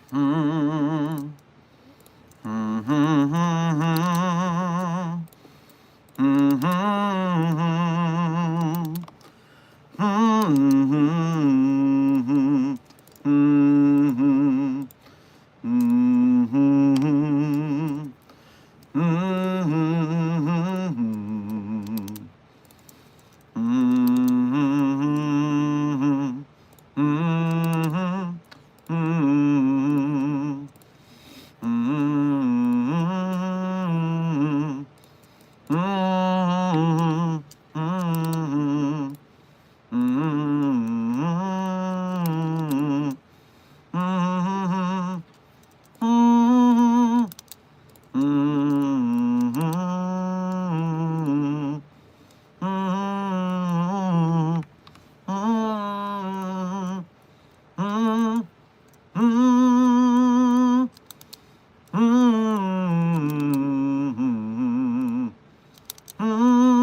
Hmm. Hmm. Hmm.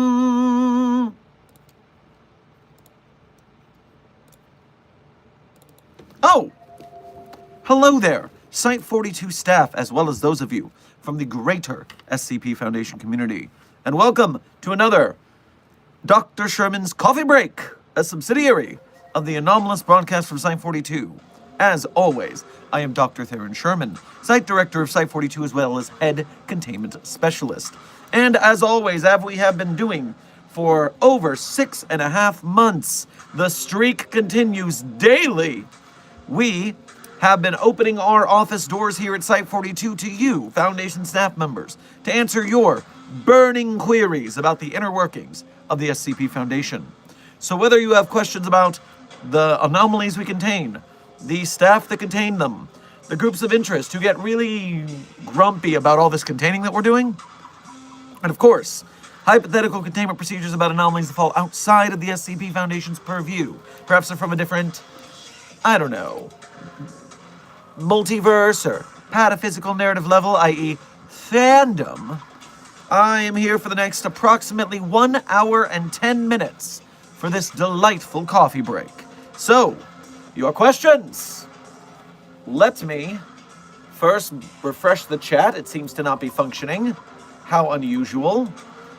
Oh! Hello there, Site 42 staff, as well as those of you from the greater SCP Foundation community. And welcome to another Dr. Sherman's Coffee Break, a subsidiary of the anomalous broadcast from Site 42. As always, I am Dr. Theron Sherman, Site Director of Site 42 as well as Head Containment Specialist. And as always, as we have been doing for over 6.5 months, the streak continues daily. We have been opening our office doors here at Site 42 to you, Foundation staff members, to answer your burning queries about the inner workings of the SCP Foundation. So whether you have questions about the anomalies we contain, the staff that contain them, the groups of interest who get really grumpy about all this containing that we're doing, and of course, hypothetical containment procedures about anomalies that fall outside of the SCP Foundation's purview. Perhaps they're from a different, I don't know, multiverse or pataphysical narrative level, i.e. fandom. I am here for the next approximately 1 hour and 10 minutes for this delightful coffee break. So, your questions. Let me first refresh the chat. It seems to not be functioning. How unusual.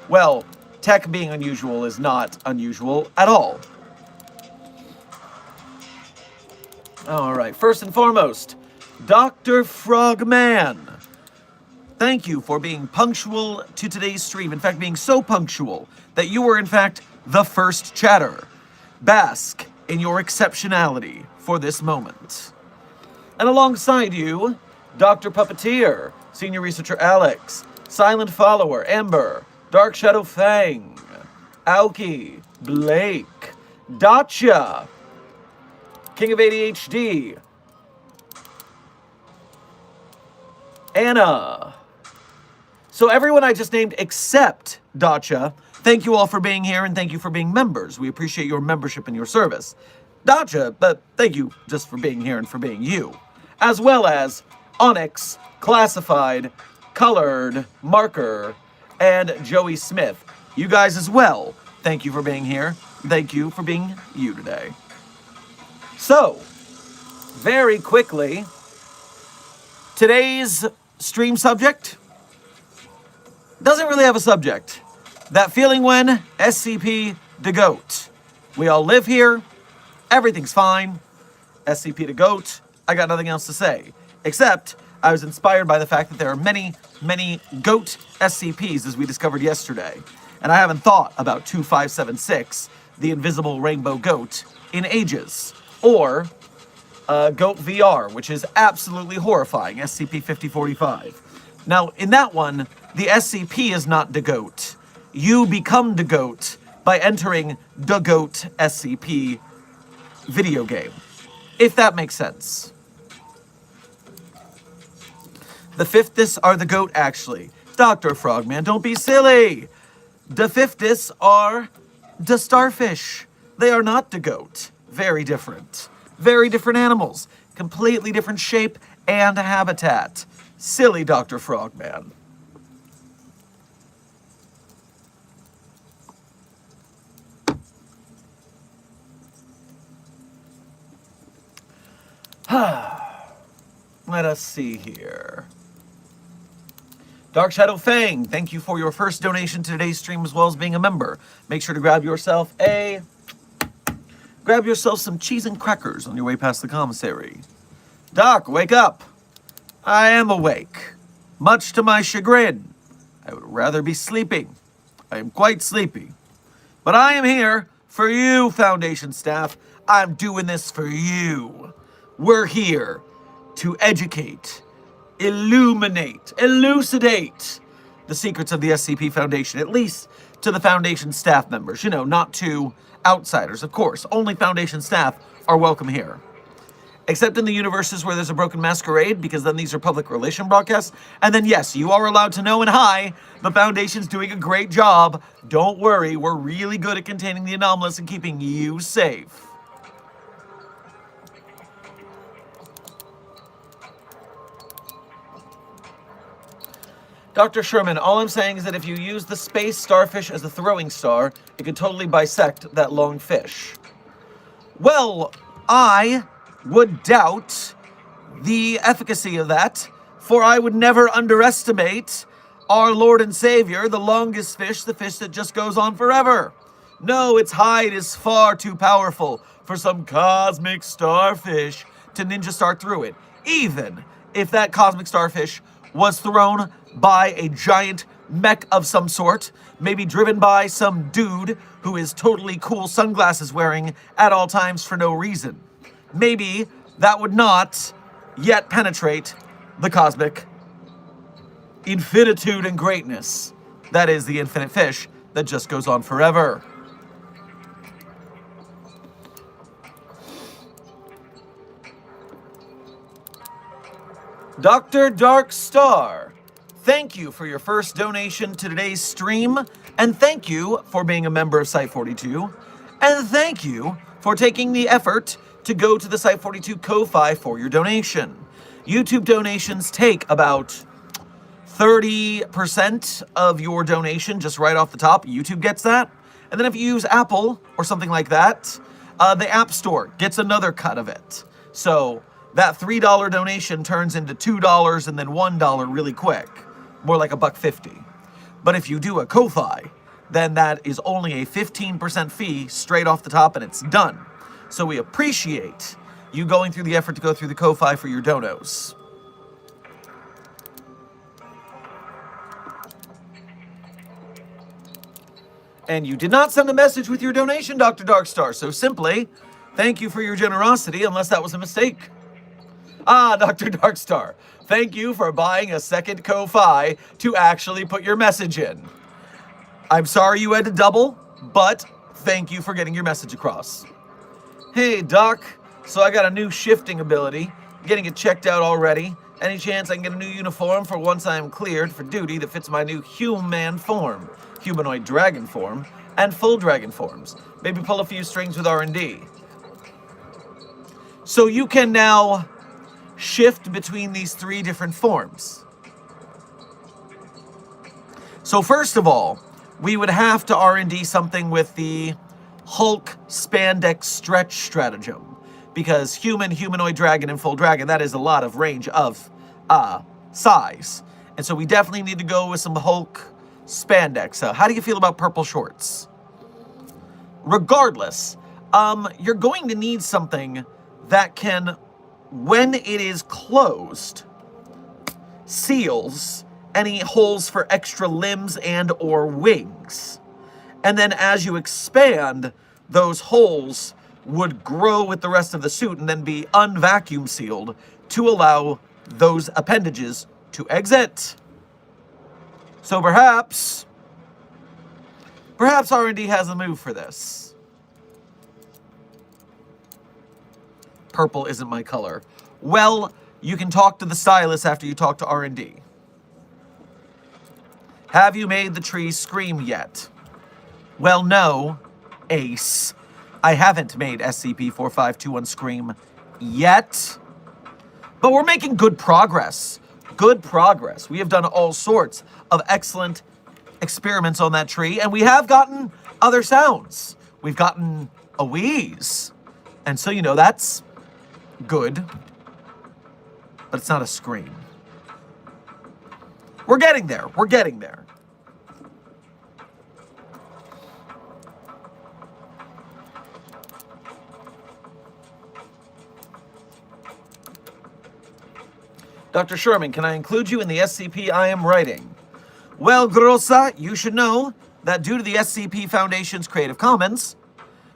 Well, tech being unusual is not unusual at all. Alright, first and foremost, Dr. Frogman. Thank you for being punctual to today's stream. In fact, being so punctual that you were, in fact, the first chatter. Bask in your exceptionality for this moment. And alongside you, Dr. Puppeteer, Senior Researcher Alex, Silent Follower Ember, Dark Shadow Fang, Aoki, Blake, Dacha, King of ADHD, Anna. So everyone I just named except Dacha, thank you all for being here and thank you for being members. We appreciate your membership and your service. Dacha, but thank you just for being here and for being you. As well as Onyx, Classified, Colored, Marker, and Joey Smith. You guys as well, thank you for being here. Thank you for being you today. So, very quickly, today's stream subject doesn't really have a subject. That feeling when SCP the GOAT. We all live here, everything's fine. SCP the GOAT, I got nothing else to say. Except, I was inspired by the fact that there are many, many GOAT SCPs, as we discovered yesterday. And I haven't thought about 2576, the invisible rainbow goat, in ages. Or Goat VR, which is absolutely horrifying, SCP-5045. Now, in that one, the SCP is not the GOAT. You become the GOAT by entering the GOAT SCP video game, if that makes sense. The fifths are the GOAT, actually. Dr. Frogman, don't be silly! The fifths are the starfish. They are not the GOAT. Very different. Very different animals. Completely different shape and habitat. Silly Dr. Frogman. Let us see here. Dark Shadow Fang, thank you for your first donation to today's stream as well as being a member. Make sure to grab yourself some cheese and crackers on your way past the commissary. Doc, wake up. I am awake. Much to my chagrin. I would rather be sleeping. I am quite sleepy. But I am here for you, Foundation staff. I'm doing this for you. We're here to educate, illuminate, elucidate the secrets of the SCP Foundation, at least to the Foundation staff members. You know, not to outsiders, of course. Only Foundation staff are welcome here. Except in the universes where there's a broken masquerade, because then these are public relation broadcasts. And then, yes, you are allowed to know, and hi, the Foundation's doing a great job. Don't worry, we're really good at containing the anomalous and keeping you safe. Dr. Sherman, all I'm saying is that if you use the space starfish as a throwing star, it could totally bisect that long fish. Well, I would doubt the efficacy of that, for I would never underestimate our Lord and Savior, the longest fish, the fish that just goes on forever. No, its hide is far too powerful for some cosmic starfish to ninja star through it, even if that cosmic starfish was thrown by a giant mech of some sort, maybe driven by some dude who is totally cool sunglasses wearing at all times for no reason. Maybe that would not yet penetrate the cosmic infinitude and greatness that is the infinite fish that just goes on forever. Dr. Dark Star, thank you for your first donation to today's stream, and thank you for being a member of Site42, and thank you for taking the effort to go to the Site42 Ko-Fi for your donation. YouTube donations take about 30% of your donation just right off the top. YouTube gets that. And then if you use Apple or something like that, the App Store gets another cut of it. So that $3 donation turns into $2 and then $1 really quick. More like $1.50. But if you do a Ko-Fi, then that is only a 15% fee straight off the top and it's done. So we appreciate you going through the effort to go through the Ko-Fi for your donos. And you did not send a message with your donation, Dr. Darkstar, so simply, thank you for your generosity, unless that was a mistake. Ah, Dr. Darkstar, thank you for buying a second Ko-Fi to actually put your message in. I'm sorry you had to double, but thank you for getting your message across. Hey, Doc, so I got a new shifting ability, getting it checked out already. Any chance I can get a new uniform for once I am cleared for duty that fits my new human form, humanoid dragon form, and full dragon forms? Maybe pull a few strings with R&D. So you can now shift between these three different forms. So first of all, we would have to R&D something with the Hulk spandex stretch stratagem, because human, humanoid dragon, and full dragon, that is a lot of range of size. And so we definitely need to go with some Hulk spandex. So how do you feel about purple shorts? Regardless, you're going to need something that can, when it is closed, seals any holes for extra limbs and or wings. And then as you expand, those holes would grow with the rest of the suit and then be unvacuum sealed to allow those appendages to exit. So perhaps R&D has a move for this. Purple isn't my color. Well, you can talk to the stylist after you talk to R&D. Have you made the trees scream yet? Well, no, Ace. I haven't made SCP-4521 scream yet. But we're making good progress. Good progress. We have done all sorts of excellent experiments on that tree, and we have gotten other sounds. We've gotten a wheeze. And so, you know, that's good. but it's not a scream. We're getting there. We're getting there. Dr. Sherman, can I include you in the SCP I am writing? Well, Grossa, you should know that due to the SCP Foundation's Creative Commons,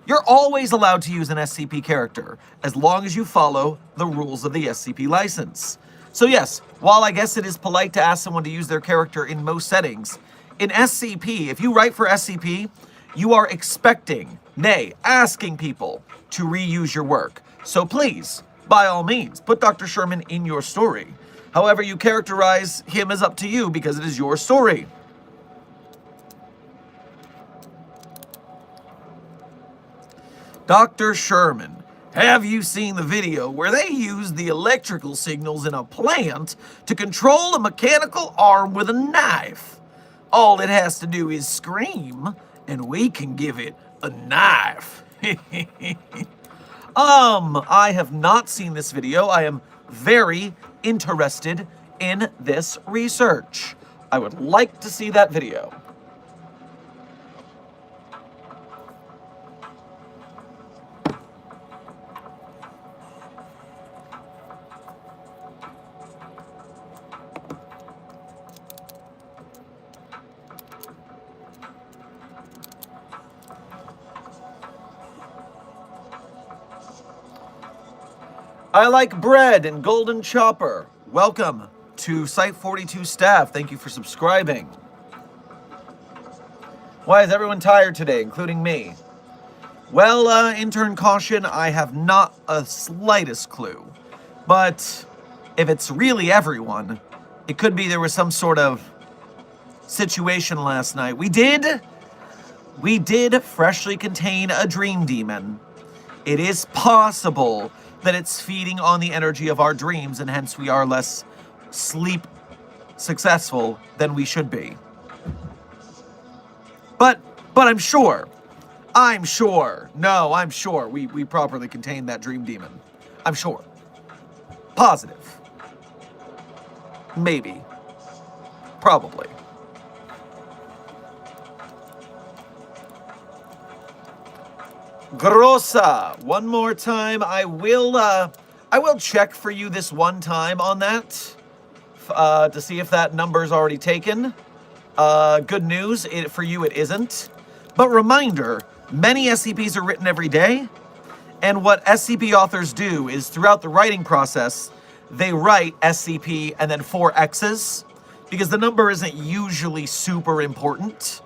you're always allowed to use an SCP character, as long as you follow the rules of the SCP license. So yes, while I guess it is polite to ask someone to use their character in most settings, in SCP, if you write for SCP, you are expecting, nay, asking people to reuse your work. So please, by all means, put Dr. Sherman in your story. However you characterize him is up to you because it is your story. Dr. Sherman, have you seen the video where they use the electrical signals in a plant to control a mechanical arm with a knife? All it has to do is scream, and we can give it a knife. I have not seen this video. I am very interested in this research. I would like to see that video. I like bread and golden chopper. Welcome to Site 42 staff. Thank you for subscribing. Why is everyone tired today, including me? Well, intern caution, I have not a slightest clue. But if it's really everyone, it could be there was some sort of situation last night. We did freshly contain a dream demon. It is possible that it's feeding on the energy of our dreams, and hence we are less sleep successful than we should be. But I'm sure. No, I'm sure we properly contained that dream demon. I'm sure. Positive. Maybe. Probably. Grossa, one more time. I will check for you this one time on that to see if that number's already taken. Good news, for you it isn't. But reminder, many SCPs are written every day, and what SCP authors do is throughout the writing process, they write SCP and then 4 X's, because the number isn't usually super important.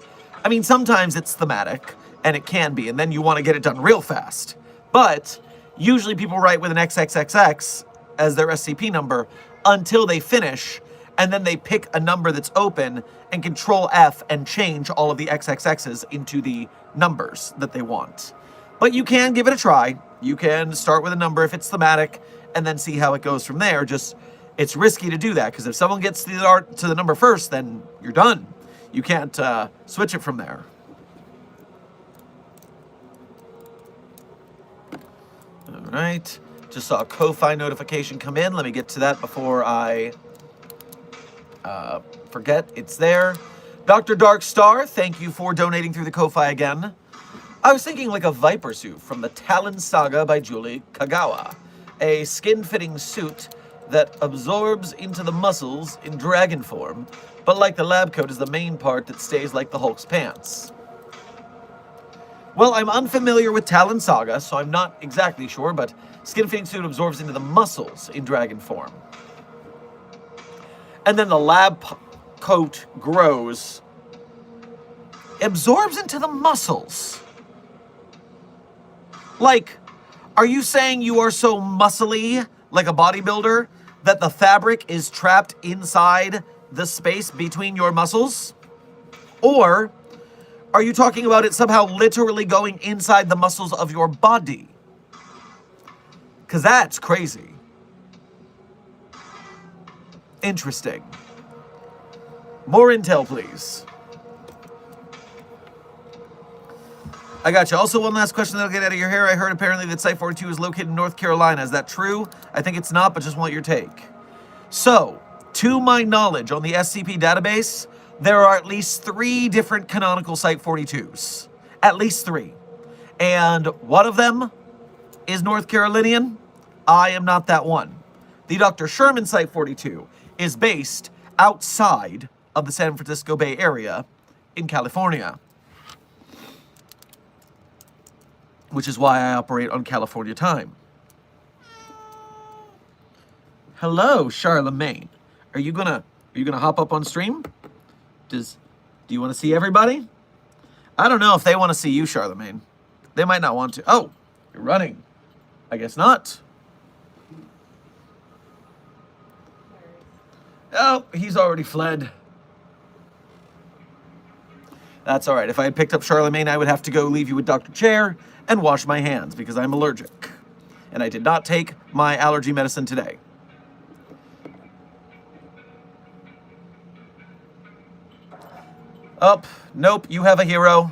I mean, sometimes it's thematic, and it can be, and then you want to get it done real fast. But usually people write with an XXXX as their SCP number until they finish, and then they pick a number that's open and Control F and change all of the XXXs into the numbers that they want. But you can give it a try. You can start with a number if it's thematic, and then see how it goes from there. Just, it's risky to do that, because if someone gets to the number first, then you're done. You can't switch it from there. All right, just saw a Ko-Fi notification come in. Let me get to that before I forget it's there. Dr. Darkstar, thank you for donating through the Ko-Fi again. I was thinking like a Viper suit from the Talon Saga by Julie Kagawa. A skin-fitting suit that absorbs into the muscles in dragon form, but like the lab coat is the main part that stays like the Hulk's pants. Well, I'm unfamiliar with Talon Saga, so I'm not exactly sure, but skin-fitting suit absorbs into the muscles in dragon form. And then the lab coat grows, absorbs into the muscles. Like, are you saying you are so muscly, like a bodybuilder, that the fabric is trapped inside the space between your muscles? Or are you talking about it somehow literally going inside the muscles of your body? Because that's crazy. Interesting. More intel, please. I got you. Also, one last question that'll get out of your hair. I heard apparently that Site 42 is located in North Carolina. Is that true? I think it's not, but just want your take. So, to my knowledge, on the SCP database, there are at least 3 different canonical Site-42s. At least 3. And one of them is North Carolinian. I am not that one. The Dr. Sherman Site-42 is based outside of the San Francisco Bay Area in California, which is why I operate on California time. Hello, Charlemagne. Are you gonna hop up on stream? Do you want to see everybody? I don't know if they want to see you, Charlemagne. They might not want to. Oh, you're running. I guess not. Oh, he's already fled. That's all right. If I had picked up Charlemagne, I would have to go leave you with Dr. Chair and wash my hands because I'm allergic. And I did not take my allergy medicine today. Oh, nope, you have a hero.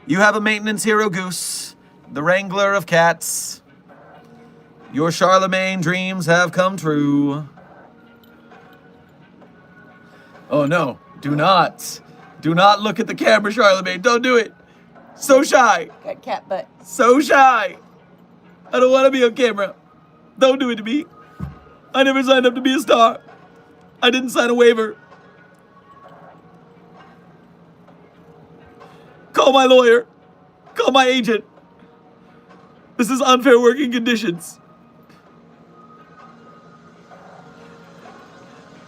You have a maintenance hero, Goose, the wrangler of cats. Your Charlemagne dreams have come true. Oh no, do not. Do not look at the camera, Charlemagne. Don't do it. So shy. Got cat butt. So shy. I don't want to be on camera. Don't do it to me. I never signed up to be a star. I didn't sign a waiver. Call my lawyer. Call my agent. This is unfair working conditions.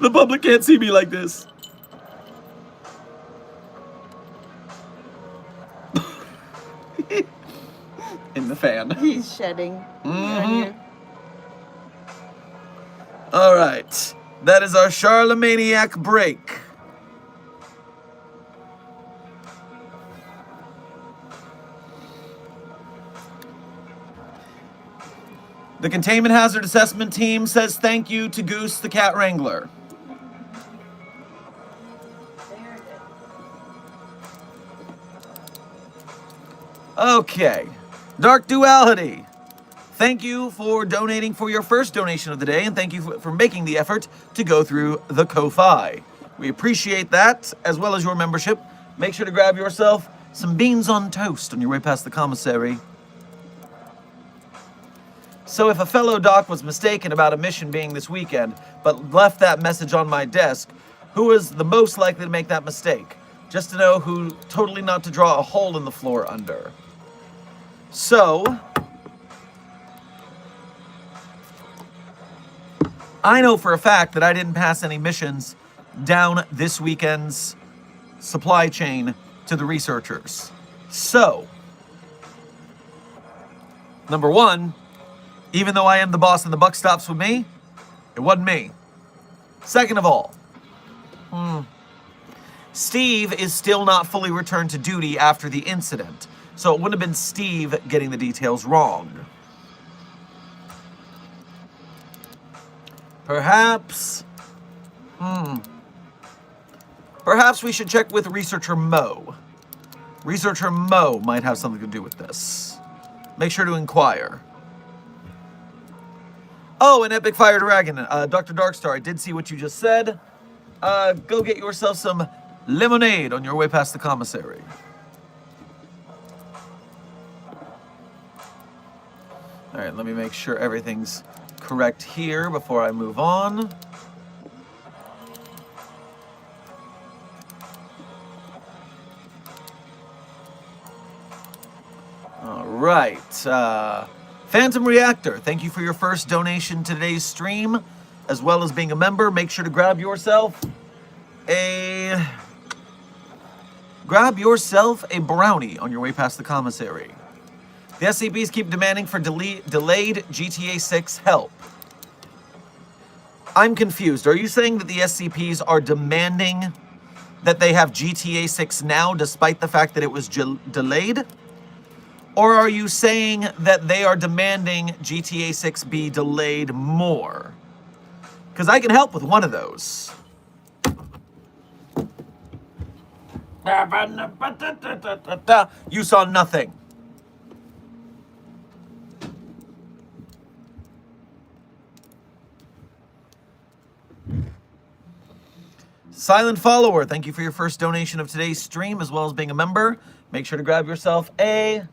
The public can't see me like this. In the fan. He's shedding. Mm-hmm. All right. That is our Charlemaniac break. The Containment Hazard Assessment Team says thank you to Goose the Cat Wrangler. Okay. Dark Duality. Thank you for donating for your first donation of the day, and thank you for making the effort to go through the Ko-Fi. We appreciate that, as well as your membership. Make sure to grab yourself some beans on toast on your way past the commissary. So if a fellow doc was mistaken about a mission being this weekend, but left that message on my desk, who is the most likely to make that mistake? Just to know who totally not to draw a hole in the floor under. So, I know for a fact that I didn't pass any missions down this weekend's supply chain to the researchers. So, number one, even though I am the boss and the buck stops with me, it wasn't me. Second of all, Steve is still not fully returned to duty after the incident, so it wouldn't have been Steve getting the details wrong. Perhaps we should check with Researcher Mo. Researcher Mo might have something to do with this. Make sure to inquire. Oh, an Epic Fire Dragon. Dr. Darkstar, I did see what you just said. Go get yourself some lemonade on your way past the commissary. All right, let me make sure everything's correct here before I move on. All right. Phantom Reactor, thank you for your first donation to today's stream, as well as being a member. Make sure to grab yourself a brownie on your way past the commissary. The SCPs keep demanding for delayed GTA 6 help. I'm confused. Are you saying that the SCPs are demanding that they have GTA 6 now, despite the fact that it was delayed? Or are you saying that they are demanding GTA 6 be delayed more? Because I can help with one of those. You saw nothing. Silent Follower, thank you for your first donation of today's stream, as well as being a member. Make sure to grab yourself some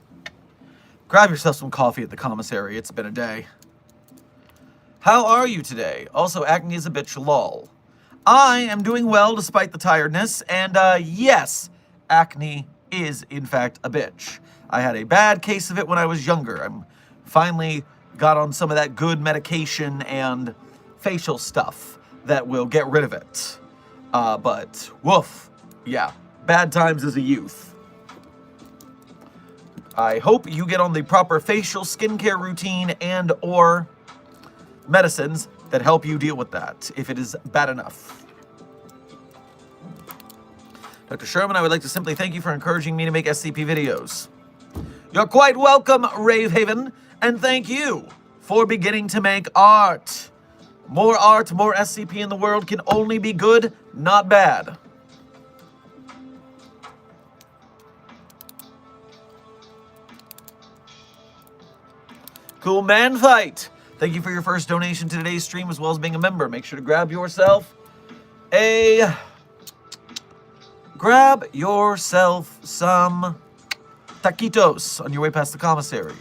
coffee at the commissary. It's been a day. How are you today? Also, acne is a bitch, lol. I am doing well despite the tiredness, and yes, acne is in fact a bitch. I had a bad case of it when I was younger. I'm finally got on some of that good medication and facial stuff that will get rid of it. But woof, yeah, bad times as a youth. I hope you get on the proper facial skincare routine and or medicines that help you deal with that, if it is bad enough. Dr. Sherman, I would like to simply thank you for encouraging me to make SCP videos. You're quite welcome, Ravehaven, and thank you for beginning to make art. More art, more SCP in the world can only be good, not bad. Cool Man Fight. Thank you for your first donation to today's stream, as well as being a member. Make sure to grab yourself some taquitos on your way past the commissary.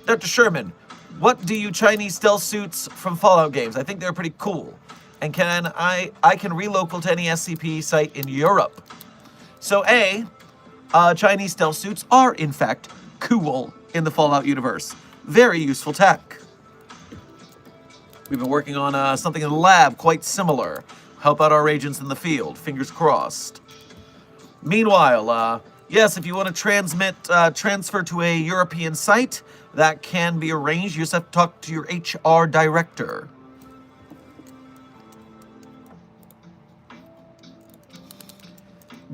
Dr. Sherman, what do you Chinese stealth suits from Fallout games? I think they're pretty cool. And I can relocal to any SCP site in Europe. So Chinese stealth suits are in fact cool in the Fallout universe. Very useful tech. We've been working on something in the lab quite similar. Help out our agents in the field. Fingers crossed. Meanwhile, yes, if you want to transfer to a European site, that can be arranged. You just have to talk to your HR director.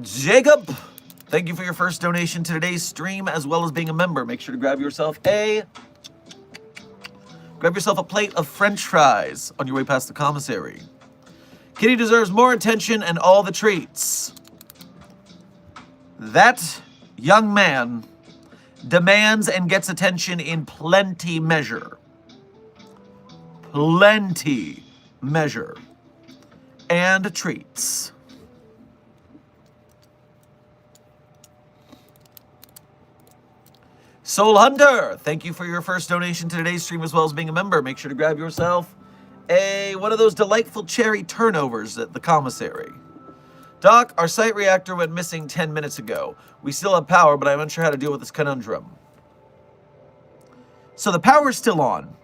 Jacob, thank you for your first donation to today's stream, as well as being a member. Make sure to grab yourself a plate of French fries on your way past the commissary. Kitty deserves more attention and all the treats. That young man demands and gets attention in plenty measure. Plenty measure. And treats. Soul Hunter, thank you for your first donation to today's stream, as well as being a member. Make sure to grab yourself one of those delightful cherry turnovers at the commissary. Doc, our site reactor went missing 10 minutes ago. We still have power, but I'm unsure how to deal with this conundrum. So the power's still on,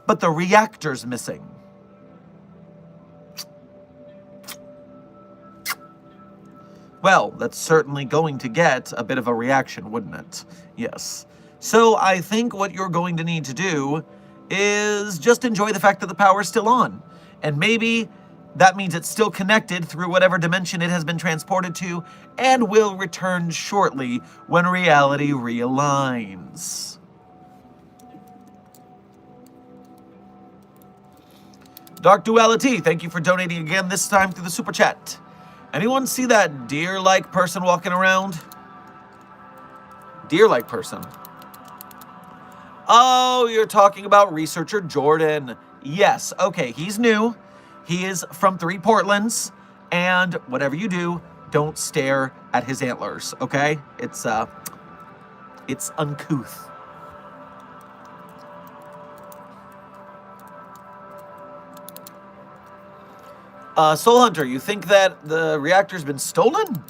but the reactor's missing. Well, that's certainly going to get a bit of a reaction, wouldn't it? Yes. So I think what you're going to need to do is just enjoy the fact that the power's still on. And maybe that means it's still connected through whatever dimension it has been transported to and will return shortly when reality realigns. Dark Duality, thank you for donating again, this time through the Super Chat. Anyone see that deer-like person walking around? Deer-like person. Oh, you're talking about researcher Jordan. Yes, okay, he's new. He is from 3 Portlands, and whatever you do, don't stare at his antlers, okay? It's uncouth. Soul Hunter, you think that the reactor's been stolen?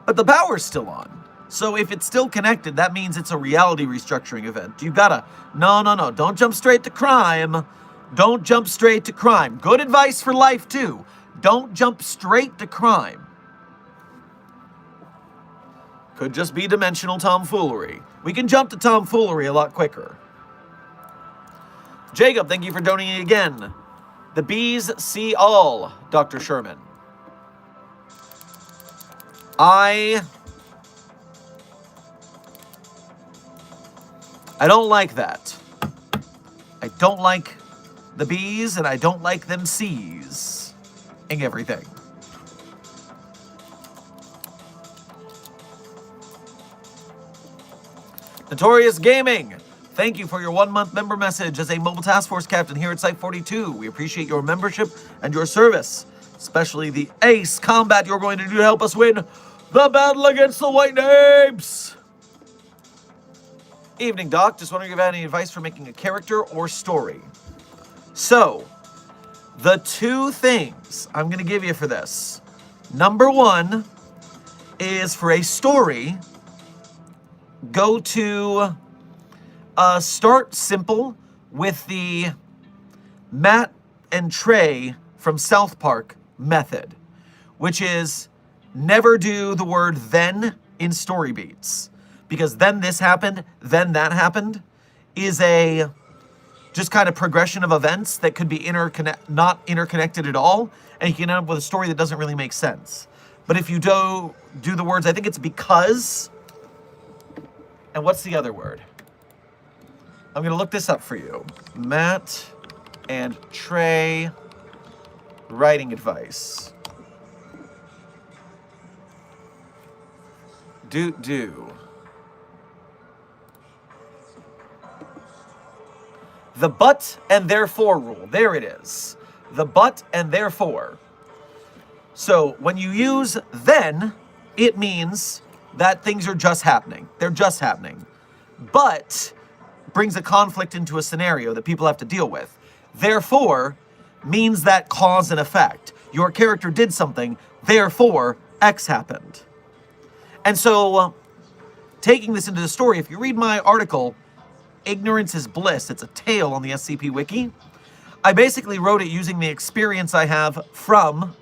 But the power's still on. So if it's still connected, that means it's a reality restructuring event. You gotta, no, don't jump straight to crime. Don't jump straight to crime. Good advice for life, too. Don't jump straight to crime. Could just be dimensional tomfoolery. We can jump to tomfoolery a lot quicker. Jacob, thank you for donating again. The bees see all, Dr. Sherman. I don't like that. I don't like the bees, and I don't like them seizing everything. Notorious Gaming, thank you for your 1-month member message as a mobile task force captain here at Site 42. We appreciate your membership and your service. especially the ace combat you're going to do to help us win the battle against the White Apes. Evening, Doc. Just wondering if you have any advice for making a character or story. So, the two things I'm going to give you for this. Number one is for a story, go to start simple with the Matt and Trey from South Park method, which is never do the word then in story beats. Because then this happened, then that happened, is a just kind of progression of events that could be not interconnected at all, and you can end up with a story that doesn't really make sense. But if you do the words, I think it's because, and what's the other word? I'm going to look this up for you. Matt and Trey writing advice. The but and therefore rule. There it is. The but and therefore. So when you use then, it means that things are just happening. They're just happening. But brings a conflict into a scenario that people have to deal with. Therefore means that cause and effect. Your character did something, therefore X happened. And so taking this into the story, if you read my article, Ignorance is Bliss, it's a tale on the SCP Wiki. I basically wrote it using the experience I have from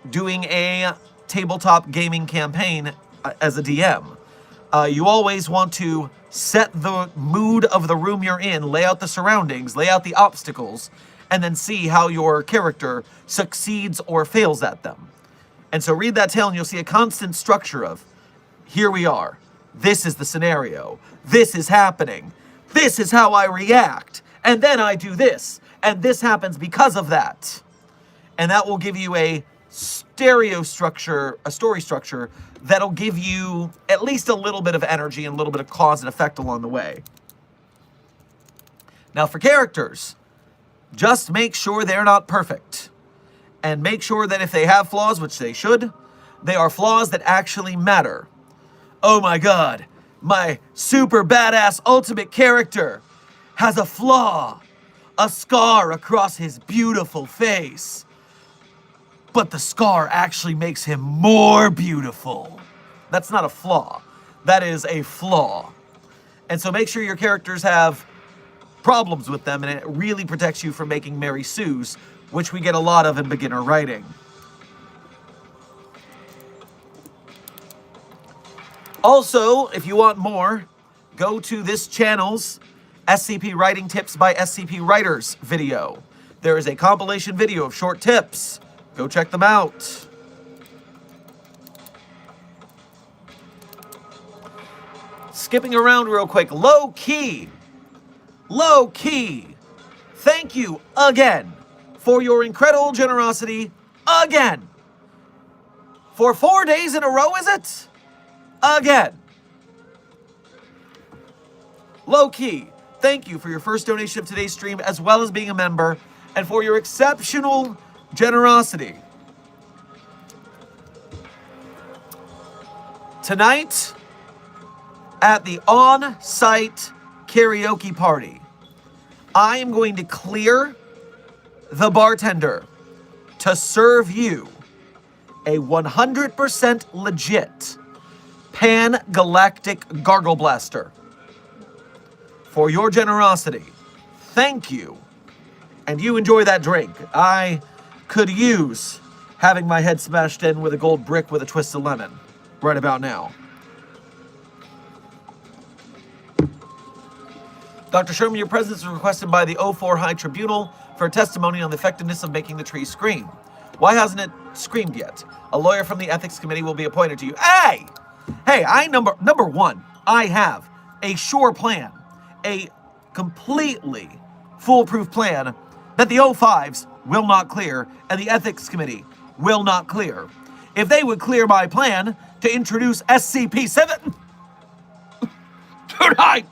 doing a tabletop gaming campaign as a DM. You always want to set the mood of the room you're in, lay out the surroundings, lay out the obstacles, and then see how your character succeeds or fails at them. And so read that tale and you'll see a constant structure of, here we are, this is the scenario, this is happening, this is how I react, and then I do this, and this happens because of that. And that will give you a story structure that'll give you at least a little bit of energy and a little bit of cause and effect along the way. Now for characters, just make sure they're not perfect. And make sure that if they have flaws, which they should, they are flaws that actually matter. Oh my god, my super badass ultimate character has a flaw, a scar across his beautiful face. But the scar actually makes him more beautiful. That's not a flaw. That is a flaw. And so make sure your characters have problems with them, and it really protects you from making Mary Sue's, which we get a lot of in beginner writing. Also, if you want more, go to this channel's SCP Writing Tips by SCP Writers video. There is a compilation video of short tips. Go check them out. Skipping around real quick. Low key. Thank you again for your incredible generosity again. For 4 days in a row, is it? Again. Low key. Thank you for your first donation of today's stream, as well as being a member, and for your exceptional generosity. Tonight, at the on-site karaoke party, I am going to clear the bartender to serve you a 100% legit pan-galactic gargle blaster. For your generosity, thank you. And you enjoy that drink. I could use having my head smashed in with a gold brick with a twist of lemon right about now. Dr. Sherman, your presence is requested by the 04 High Tribunal for a testimony on the effectiveness of making the tree scream. Why hasn't it screamed yet? A lawyer from the ethics committee will be appointed to you. Hey, number one, I have a sure plan, a completely foolproof plan that the 05s will not clear and the ethics committee will not clear. If they would clear my plan to introduce SCP-7 tonight,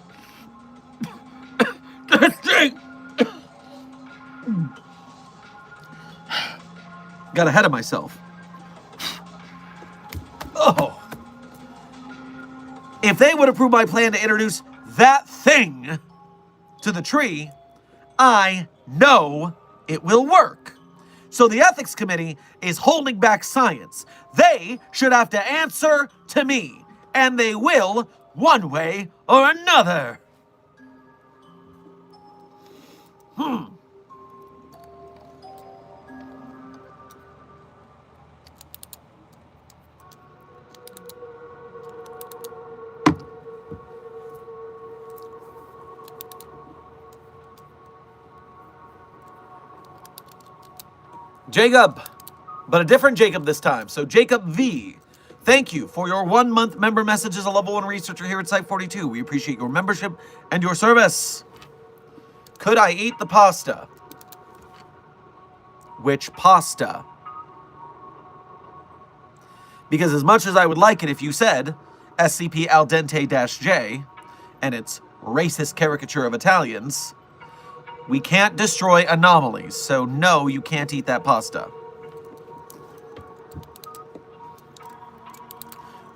got ahead of myself. Oh. If they would approve my plan to introduce that thing to the tree, I know it will work. So the ethics committee is holding back science. They should have to answer to me, and they will, one way or another. Jacob, but a different Jacob this time. So Jacob V, thank you for your 1 month member message as a level 1 researcher here at Site 42. We appreciate your membership and your service. Could I eat the pasta? Which pasta? Because as much as I would like it if you said SCP al dente-J and its racist caricature of Italians, we can't destroy anomalies, so no, you can't eat that pasta.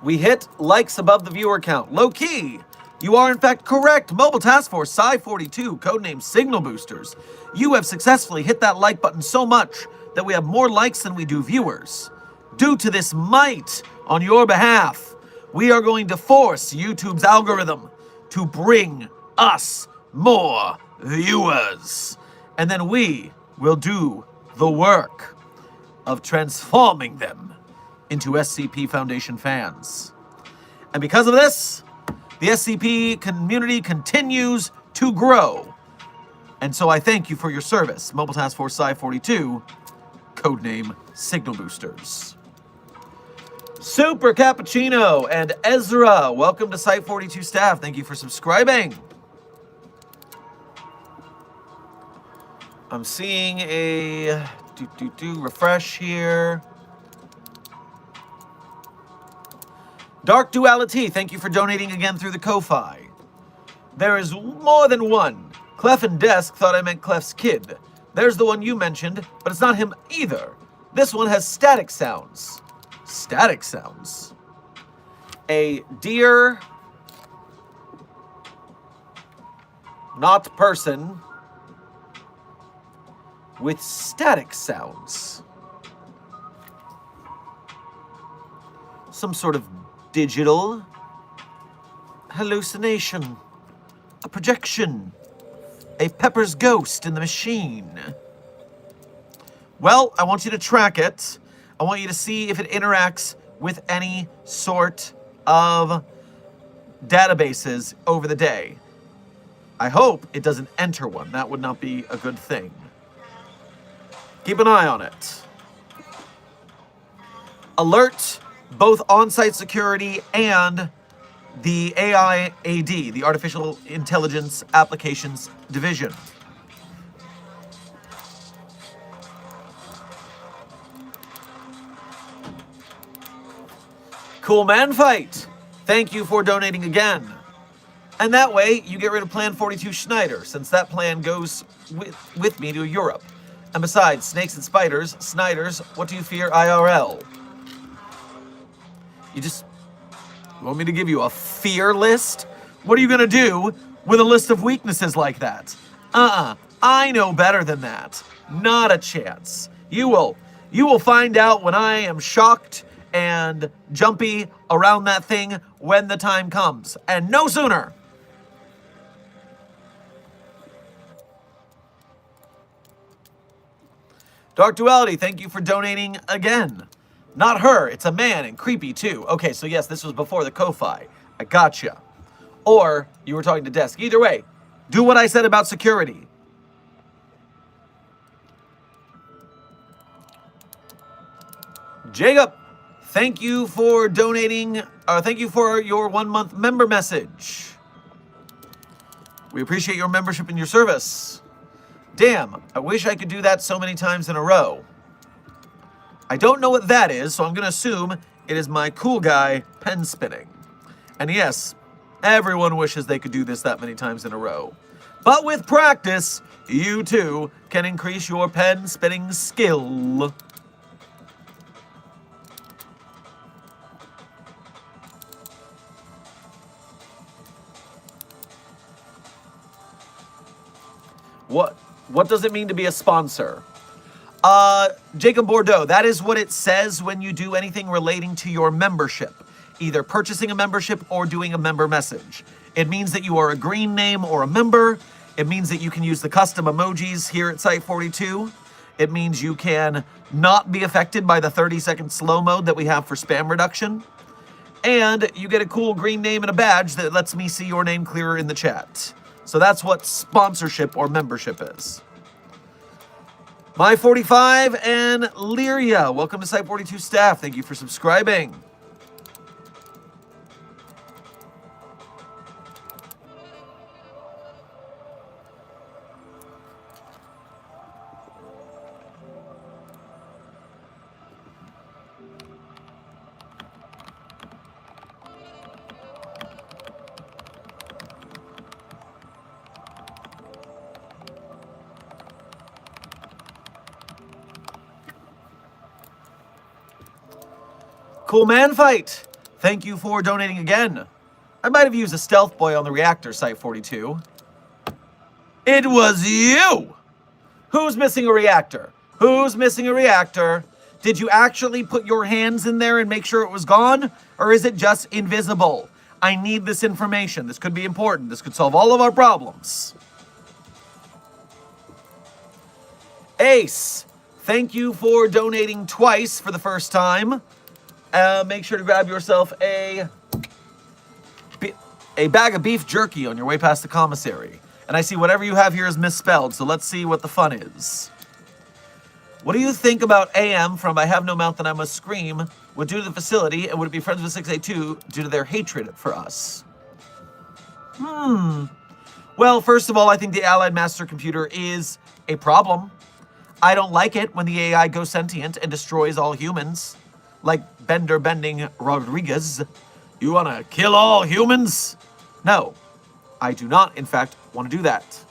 We hit likes above the viewer count. Low key, you are in fact correct. Mobile Task Force Psi-42, codename Signal Boosters. You have successfully hit that like button so much that we have more likes than we do viewers. Due to this might on your behalf, we are going to force YouTube's algorithm to bring us more viewers. And then we will do the work of transforming them into SCP Foundation fans. And because of this, the SCP community continues to grow. And so I thank you for your service, Mobile Task Force Psi-42, codename Signal Boosters. Super Cappuccino and Ezra, welcome to Site 42 staff. Thank you for subscribing. I'm seeing a refresh here. Dark Duality, thank you for donating again through the Ko-Fi. There is more than one. Clef and Desk thought I meant Clef's kid. There's the one you mentioned, but it's not him either. This one has static sounds. Static sounds. A deer, not person, with static sounds. Some sort of digital hallucination, a projection, a Pepper's ghost in the machine. Well, I want you to track it. I want you to see if it interacts with any sort of databases over the day. I hope it doesn't enter one. That would not be a good thing. Keep an eye on it. Alert both on-site security and the AIAD, the Artificial Intelligence Applications Division. Cool Man Fight, thank you for donating again. And that way, you get rid of Plan 42 Schneider, since that plan goes with me to Europe. And besides, snakes and spiders, Snyders, what do you fear IRL? You want me to give you a fear list? What are you gonna do with a list of weaknesses like that? I know better than that. Not a chance. You will find out when I am shocked and jumpy around that thing when the time comes. And no sooner. Dark Duality, thank you for donating again. Not her, it's a man, and creepy too. Okay, so yes, this was before the Ko-Fi. I gotcha. Or you were talking to Desk. Either way, do what I said about security. Jacob, thank you for donating, thank you for your 1 month member message. We appreciate your membership and your service. Damn, I wish I could do that so many times in a row. I don't know what that is, so I'm going to assume it is my cool guy pen spinning. And yes, everyone wishes they could do this that many times in a row. But with practice, you too can increase your pen spinning skill. What does it mean to be a sponsor? Jacob Bordeaux, that is what it says when you do anything relating to your membership. Either purchasing a membership or doing a member message. It means that you are a green name or a member. It means that you can use the custom emojis here at Site 42. It means you can not be affected by the 30-second slow mode that we have for spam reduction. And you get a cool green name and a badge that lets me see your name clearer in the chat. So that's what sponsorship or membership is. My45 and Lyria, welcome to Site 42 staff. Thank you for subscribing. Cool man fight. Thank you for donating again. I might have used a stealth boy on the reactor, Site 42. It was you! Who's missing a reactor? Who's missing a reactor? Did you actually put your hands in there and make sure it was gone? Or is it just invisible? I need this information. This could be important. This could solve all of our problems. Ace, thank you for donating twice for the first time. Make sure to grab yourself a bag of beef jerky on your way past the commissary. And I see whatever you have here is misspelled, so let's see what the fun is. What do you think about AM from I Have No Mouth and I Must Scream would do to the facility, and would it be friends with 682 due to their hatred for us? Well, first of all, I think the Allied Master Computer is a problem. I don't like it when the AI goes sentient and destroys all humans. Like Bender Bending Rodriguez. You want to kill all humans? No, I do not, in fact, want to do that.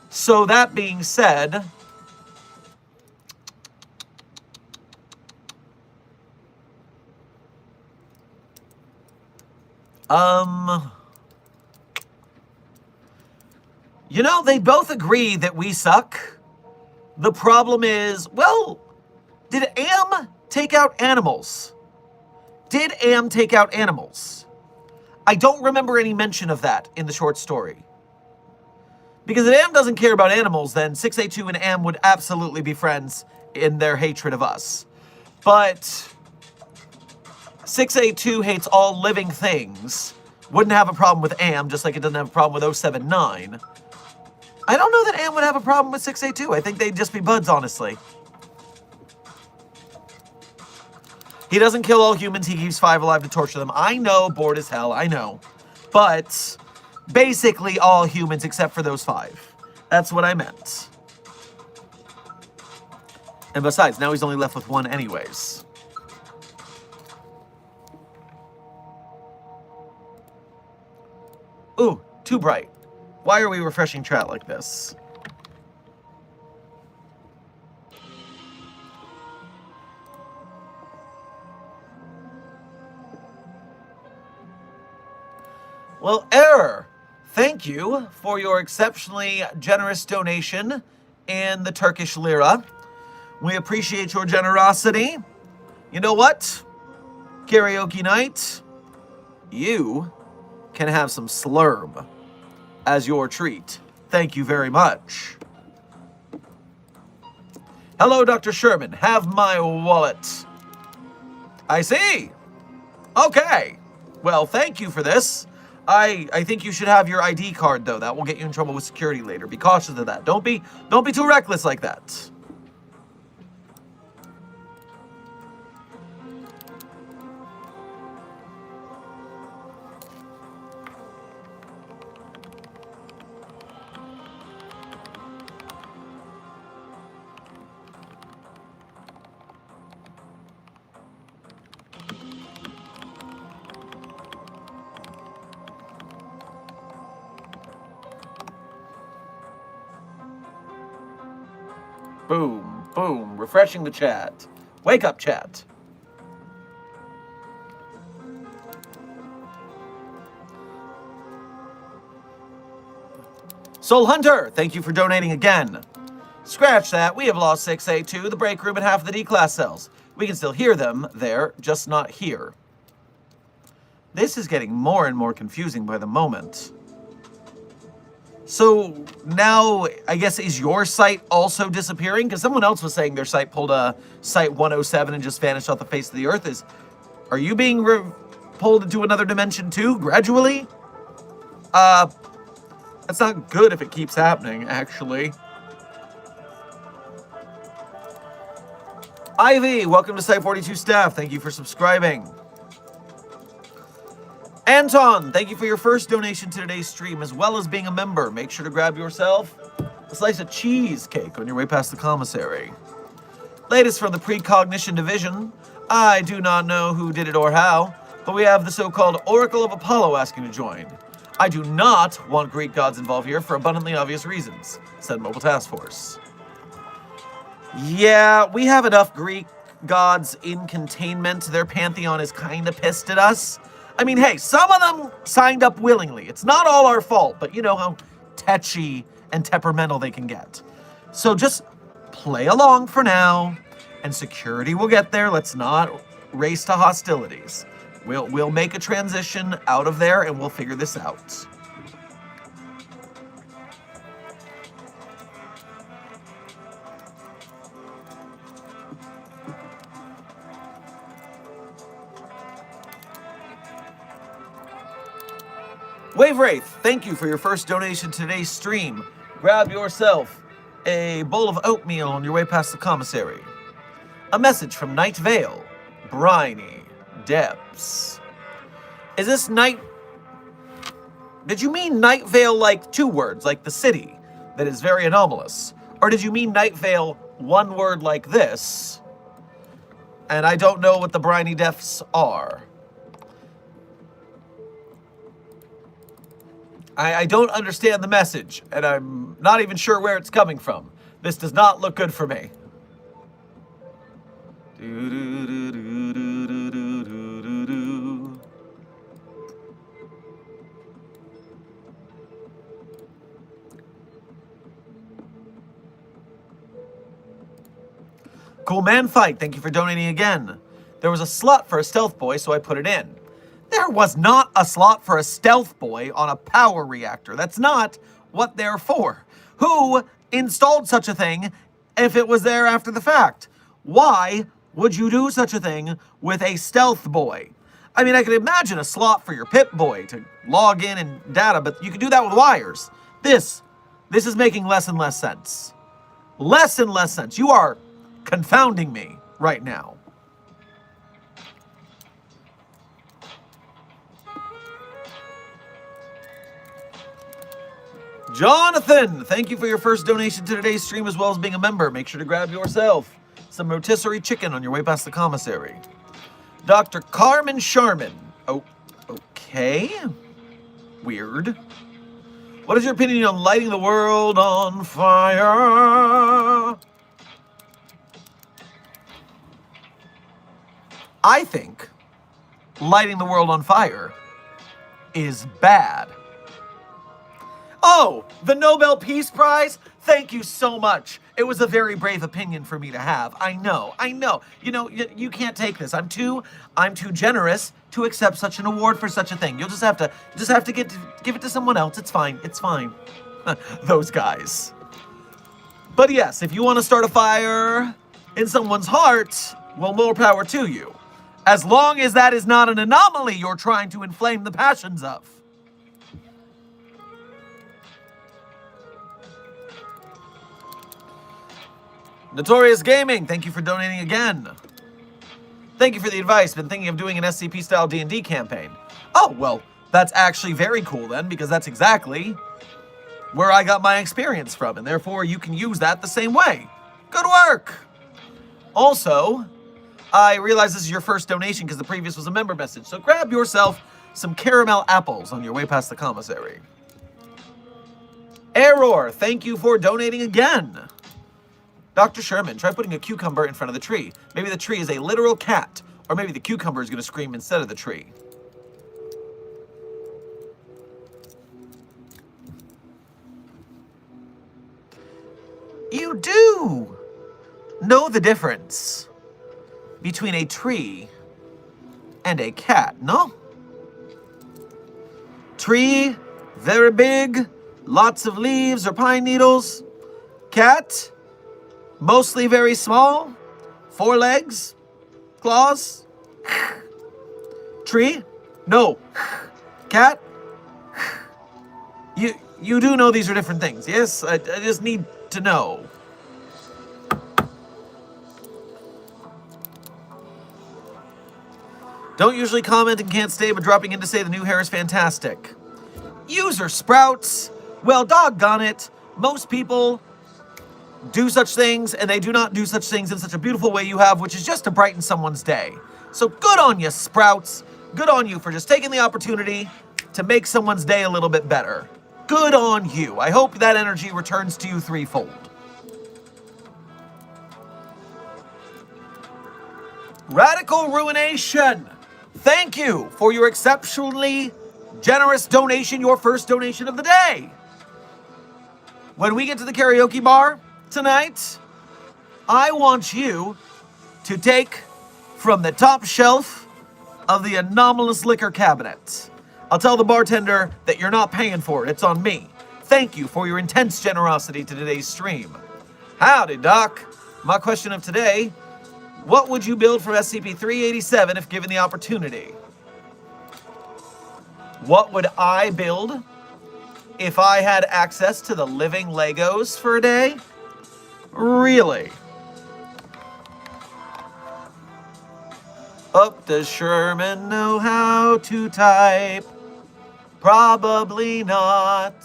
So that being said, you know, they both agree that we suck. The problem is, well, did AM take out animals? Did AM take out animals? I don't remember any mention of that in the short story. Because if AM doesn't care about animals, then 682 and AM would absolutely be friends in their hatred of us. But 682 hates all living things. Wouldn't have a problem with AM, just like it doesn't have a problem with 079. I don't know that AM would have a problem with 682. I think they'd just be buds, honestly. He doesn't kill all humans, he keeps 5 alive to torture them. I know, bored as hell, I know. But basically all humans except for those 5. That's what I meant. And besides, now he's only left with 1 anyways. Ooh, too bright. Why are we refreshing chat like this? Well, Error, thank you for your exceptionally generous donation in the Turkish lira. We appreciate your generosity. You know what? Karaoke night, you can have some slurm as your treat. Thank you very much. Hello, Dr. Sherman. Have my wallet. I see. Okay. Well, thank you for this. I think you should have your ID card, though. That will get you in trouble with security later. Be cautious of that. Don't be too reckless like that. Boom, boom, refreshing the chat. Wake up, chat. Soul Hunter, thank you for donating again. Scratch that, we have lost 6A2, the break room, and half of the D-class cells. We can still hear them there, just not here. This is getting more and more confusing by the moment. So now, I guess, is your site also disappearing? Because someone else was saying their site pulled a Site 107 and just vanished off the face of the earth. Are you being pulled into another dimension too, gradually? That's not good if it keeps happening, actually. Ivy, welcome to Site 42 staff. Thank you for subscribing. Anton, thank you for your first donation to today's stream, as well as being a member. Make sure to grab yourself a slice of cheesecake on your way past the commissary. Latest from the Precognition Division. I do not know who did it or how, but we have the so-called Oracle of Apollo asking to join. I do not want Greek gods involved here for abundantly obvious reasons, said Mobile Task Force. Yeah, we have enough Greek gods in containment. Their pantheon is kind of pissed at us. I mean, hey, some of them signed up willingly. It's not all our fault, but you know how tetchy and temperamental they can get. So just play along for now, and security will get there. Let's not race to hostilities. We'll make a transition out of there, and we'll figure this out. Wave Wraith, thank you for your first donation to today's stream. Grab yourself a bowl of oatmeal on your way past the commissary. A message from Night Vale, briny depths. Is this Night... Did you mean Night Vale like 2 words, like the city, that is very anomalous? Or did you mean Night Vale 1 word like this? And I don't know what the briny depths are. I don't understand the message, and I'm not even sure where it's coming from. This does not look good for me. Cool Man Fight, thank you for donating again. There was a slot for a stealth boy, so I put it in. There was not a slot for a stealth boy on a power reactor. That's not what they're for. Who installed such a thing if it was there after the fact? Why would you do such a thing with a stealth boy? I mean, I could imagine a slot for your Pip boy to log in and data, but you can do that with wires. This is making less and less sense. Less and less sense. You are confounding me right now. Jonathan, thank you for your first donation to today's stream, as well as being a member. Make sure to grab yourself some rotisserie chicken on your way past the commissary. Dr. Carmen Sherman. Oh, okay. Weird. What is your opinion on lighting the world on fire? I think lighting the world on fire is bad. Oh, the Nobel Peace Prize? Thank you so much. It was a very brave opinion for me to have. I know. You know, you can't take this. I'm too generous to accept such an award for such a thing. You'll just have to give it to someone else. It's fine. Those guys. But yes, if you want to start a fire in someone's heart, well, more power to you. As long as that is not an anomaly you're trying to inflame the passions of. Notorious Gaming, thank you for donating again. Thank you for the advice. Been thinking of doing an SCP-style D&D campaign. Oh, well, that's actually very cool then, because that's exactly where I got my experience from, and therefore you can use that the same way. Good work! Also, I realize this is your first donation because the previous was a member message, so grab yourself some caramel apples on your way past the commissary. Error, thank you for donating again. Dr. Sherman, try putting a cucumber in front of the tree. Maybe the tree is a literal cat, or maybe the cucumber is going to scream instead of the tree. You do know the difference between a tree and a cat, no? Tree, very big, lots of leaves or pine needles. Cat, mostly very small, 4 legs, claws. Tree, no. Cat, you do know these are different things, yes? I just need to know. Don't usually comment and can't stay, but dropping in to say the new hair is fantastic. User Sprouts. Well, doggone it. Most people do such things, and they do not do such things in such a beautiful way you have, which is just to brighten someone's day. So good on you, Sprouts. Good on you for just taking the opportunity to make someone's day a little bit better. Good on you. I hope that energy returns to you threefold. Radical Ruination. Thank you for your exceptionally generous donation, your first donation of the day. When we get to the karaoke bar tonight, I want you to take from the top shelf of the anomalous liquor cabinet. I'll tell the bartender that you're not paying for it. It's on me. Thank you for your intense generosity to today's stream. Howdy, Doc. My question of today: what would you build from SCP-387 if given the opportunity? What would I build if I had access to the living Legos for a day? Really? Does Sherman know how to type? Probably not.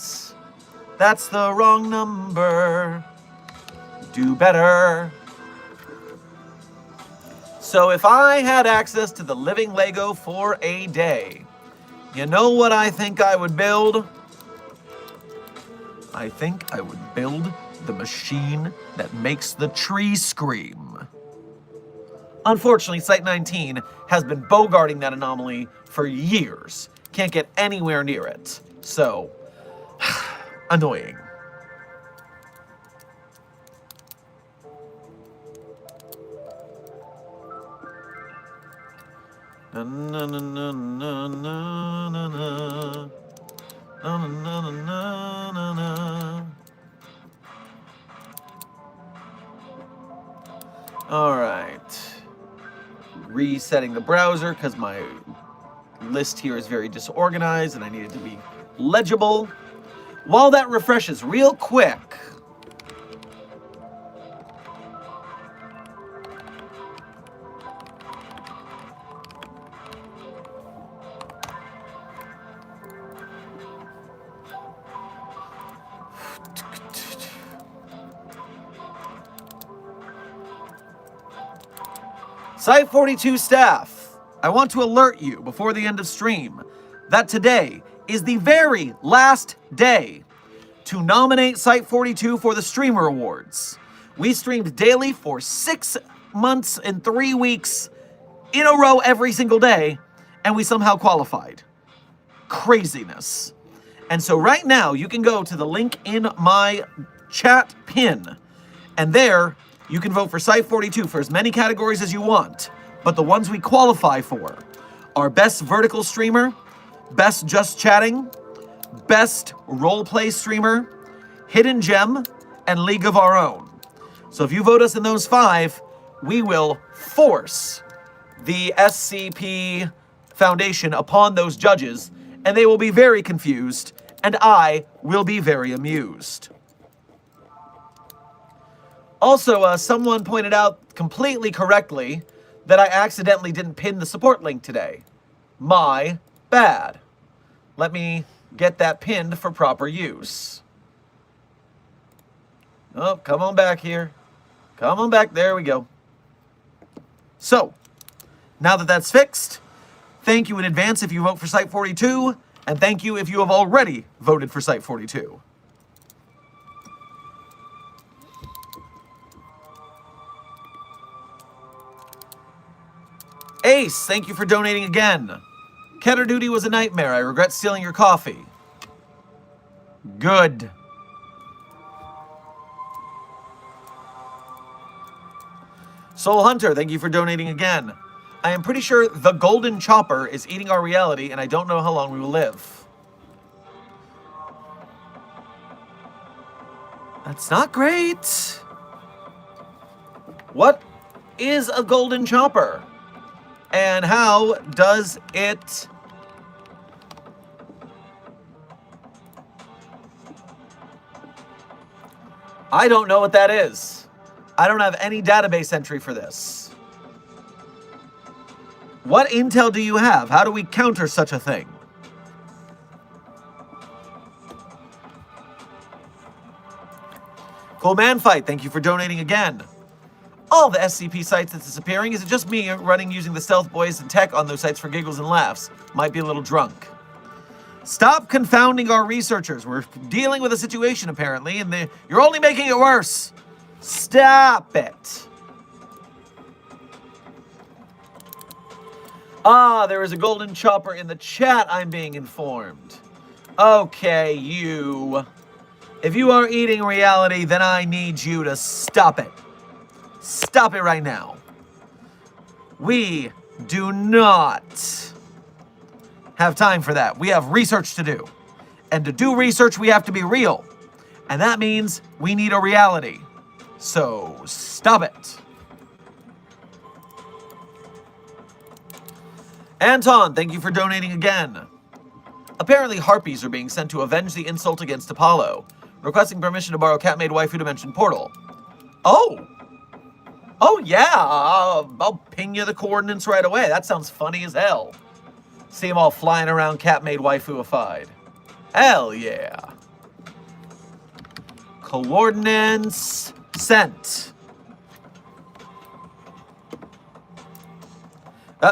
That's the wrong number. Do better. So if I had access to the living Lego for a day, you know what I think I would build? I think I would build the machine that makes the tree scream. Unfortunately, Site-19 has been bogarting that anomaly for years. Can't get anywhere near it. So, annoying. Na na na na na na na na na na na na. All right. Resetting the browser because my list here is very disorganized and I need it to be legible. While that refreshes real quick, Site-42 staff, I want to alert you before the end of stream that today is the very last day to nominate Site-42 for the Streamer Awards. We streamed daily for 6 months and 3 weeks in a row every single day, and we somehow qualified. Craziness. And so right now, you can go to the link in my chat pin, and there you can vote for Site-42 for as many categories as you want, but the ones we qualify for are Best Vertical Streamer, Best Just Chatting, Best Roleplay Streamer, Hidden Gem, and League of Our Own. So if you vote us in those 5, we will force the SCP Foundation upon those judges, and they will be very confused, and I will be very amused. Also, someone pointed out completely correctly that I accidentally didn't pin the support link today. My bad. Let me get that pinned for proper use. Oh, come on back here. Come on back. There we go. So, now that that's fixed, thank you in advance if you vote for Site-42, and thank you if you have already voted for Site-42. Ace, thank you for donating again. Ketter duty was a nightmare. I regret stealing your coffee. Good. Soul Hunter, thank you for donating again. I am pretty sure the Golden Chopper is eating our reality, and I don't know how long we will live. That's not great. What is a Golden Chopper? And how does it... I don't know what that is. I don't have any database entry for this. What intel do you have? How do we counter such a thing? Cool Man Fight, thank you for donating again. All the SCP sites that's disappearing. Is it just me running using the Stealth Boys and tech on those sites for giggles and laughs? Might be a little drunk. Stop confounding our researchers. We're dealing with a situation, apparently, and you're only making it worse. Stop it. Ah, there is a Golden Chopper in the chat, I'm being informed. Okay, you. If you are eating reality, then I need you to stop it. Stop it right now. We do not have time for that. We have research to do. And to do research, we have to be real. And that means we need a reality. So, stop it. Anton, thank you for donating again. Apparently, harpies are being sent to avenge the insult against Apollo. Requesting permission to borrow Cat-Made Waifu Dimension Portal. Oh! Oh, yeah! I'll ping you the coordinates right away. That sounds funny as hell. See them all flying around Cat-Made Waifu-ified. Hell yeah. Coordinates sent.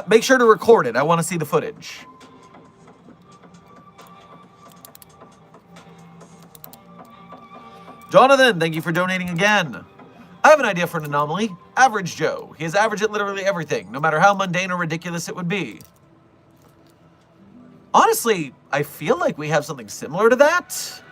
Make sure to record it. I want to see the footage. Jonathan, thank you for donating again. I have an idea for an anomaly. Average Joe. He is average at literally everything, no matter how mundane or ridiculous it would be. Honestly, I feel like we have something similar to that.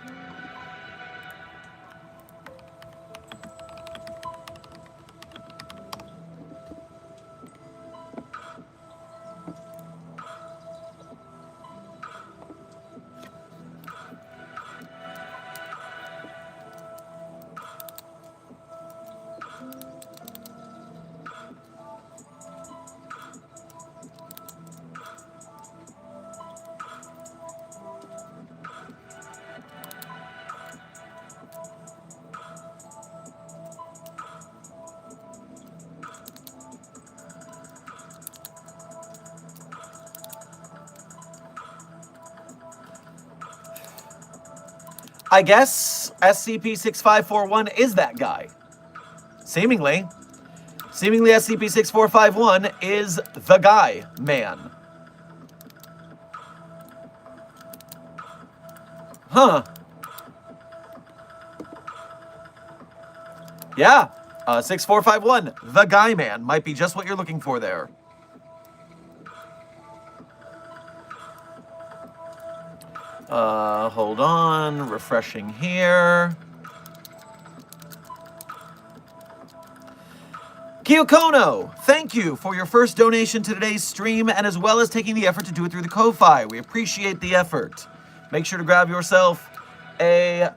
I guess SCP-6541 is that guy. Seemingly. Seemingly SCP-6451 is the guy, man. Huh. Yeah. 6451, the guy, man. Might be just what you're looking for there. Hold on, refreshing here. Kiyokono, thank you for your first donation to today's stream and as well as taking the effort to do it through the Ko-Fi. We appreciate the effort. Make sure to grab yourself a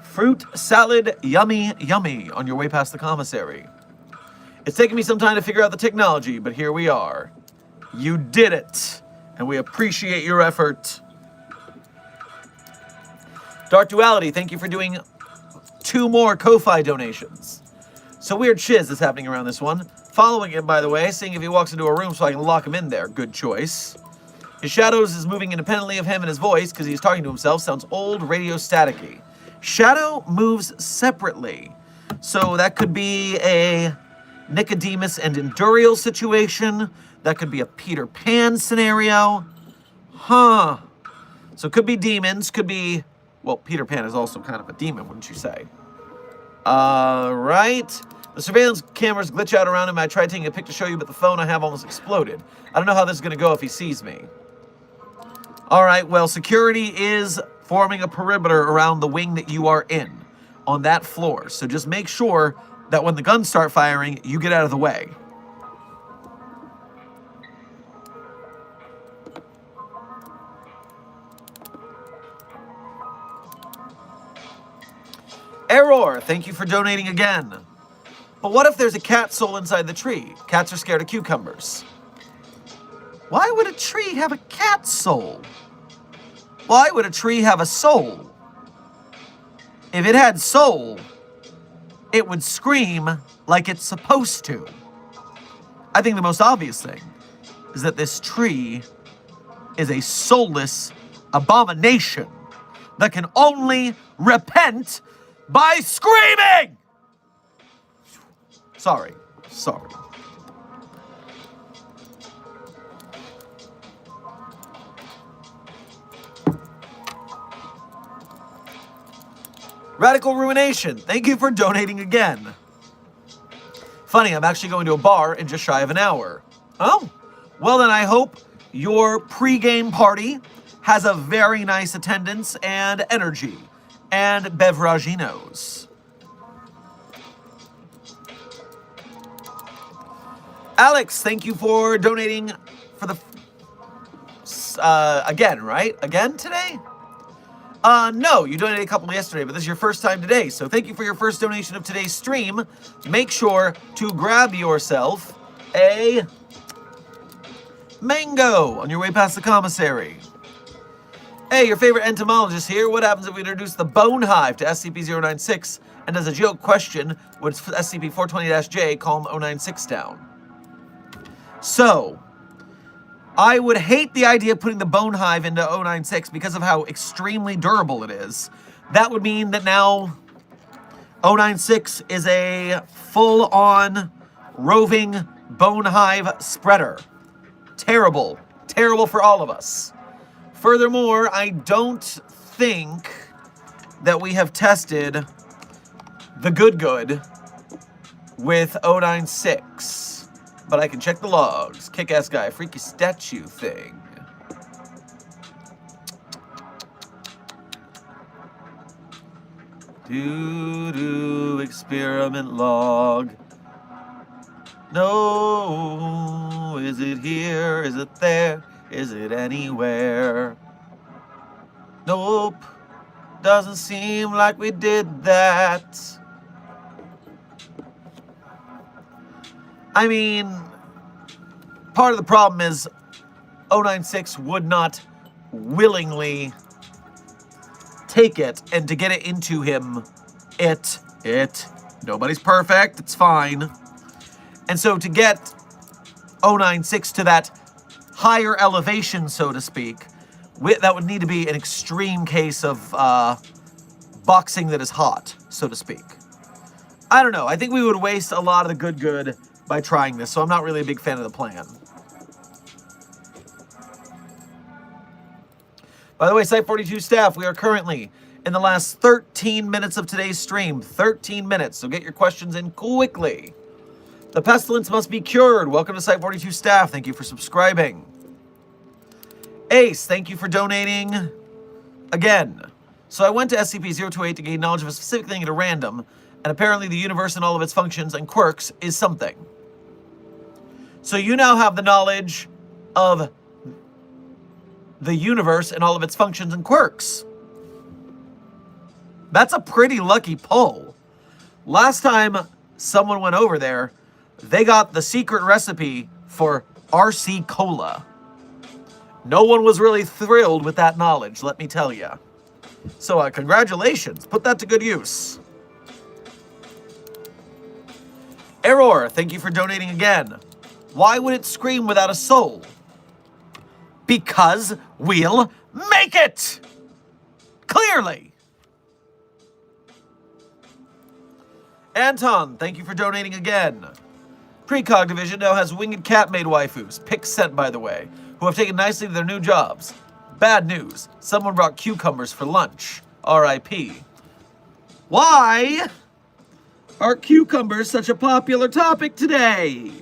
fruit salad yummy yummy on your way past the commissary. It's taken me some time to figure out the technology, but here we are. You did it, and we appreciate your effort. Dark Duality, thank you for doing 2 more Ko-Fi donations. So weird shiz is happening around this one. Following him, by the way, seeing if he walks into a room so I can lock him in there. Good choice. His shadows is moving independently of him, and his voice, because he's talking to himself, sounds old, radio staticky. Shadow moves separately. So that could be a Nicodemus and Endurial situation. That could be a Peter Pan scenario. Huh. So it could be demons, could be... Well, Peter Pan is also kind of a demon, wouldn't you say? Right. The surveillance cameras glitch out around him. I tried taking a pic to show you, but the phone I have almost exploded. I don't know how this is going to go if he sees me. All right, well, security is forming a perimeter around the wing that you are in on that floor. So just make sure that when the guns start firing, you get out of the way. Error, thank you for donating again. But what if there's a cat soul inside the tree? Cats are scared of cucumbers. Why would a tree have a cat soul? Why would a tree have a soul? If it had soul, it would scream like it's supposed to. I think the most obvious thing is that this tree is a soulless abomination that can only repent by screaming! Sorry. Radical Ruination, thank you for donating again. Funny, I'm actually going to a bar in just shy of an hour. Oh, well then I hope your pre-game party has a very nice attendance and energy and beveraginos. Alex, thank you for donating for the... again, right? Again today? No, you donated a couple yesterday, but this is your first time today. So thank you for your first donation of today's stream. Make sure to grab yourself a mango on your way past the commissary. Hey, your favorite entomologist here. What happens if we introduce the bone hive to SCP-096? And as a joke question, would SCP-420-J calm 096 down? So, I would hate the idea of putting the bone hive into 096 because of how extremely durable it is. That would mean that now 096 is a full-on roving bone hive spreader. Terrible. Terrible for all of us. Furthermore, I don't think that we have tested the good with 096. But I can check the logs. Kick-ass guy, freaky statue thing. Do experiment log. No, is it here? Is it there? Is it anywhere? Nope. Doesn't seem like we did that. I mean, part of the problem is 096 would not willingly take it, and to get it into him, nobody's perfect, it's fine. And so to get 096 to that higher elevation, so to speak, that would need to be an extreme case of boxing that is hot, so to speak. I don't know, I think we would waste a lot of the good by trying this, so I'm not really a big fan of the plan. By the way, Site-42 staff, we are currently in the last 13 minutes of today's stream. 13 minutes, so get your questions in quickly. The pestilence must be cured. Welcome to Site-42 staff. Thank you for subscribing. Ace, thank you for donating again. So I went to SCP-028 to gain knowledge of a specific thing at a random, and apparently the universe and all of its functions and quirks is something. So you now have the knowledge of the universe and all of its functions and quirks. That's a pretty lucky pull. Last time someone went over there, they got the secret recipe for RC Cola. No one was really thrilled with that knowledge, let me tell you. So congratulations, put that to good use. Error, thank you for donating again. Why would it scream without a soul? Because we'll make it! Clearly! Anton, thank you for donating again. Precog Division now has winged cat-made waifus, pics sent by the way, who have taken nicely to their new jobs. Bad news, someone brought cucumbers for lunch. R.I.P. Why are cucumbers such a popular topic today?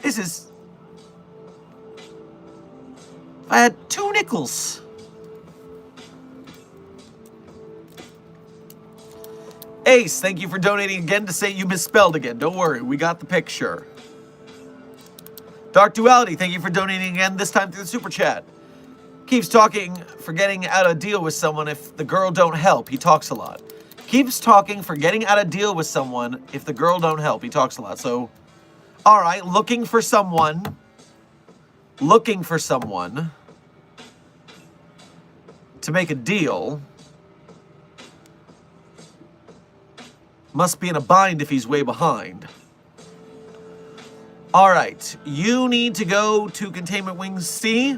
This is... I had 2 nickels. Ace, thank you for donating again to say you misspelled again. Don't worry, we got the picture. Dark Duality, thank you for donating again, this time through the Super Chat. Keeps talking, forgetting how to deal with someone if the girl don't help. He talks a lot. Keeps talking, forgetting how to deal with someone if the girl don't help. He talks a lot. So, all right, looking for someone to make a deal. Must be in a bind if he's way behind. All right, you need to go to Containment Wing C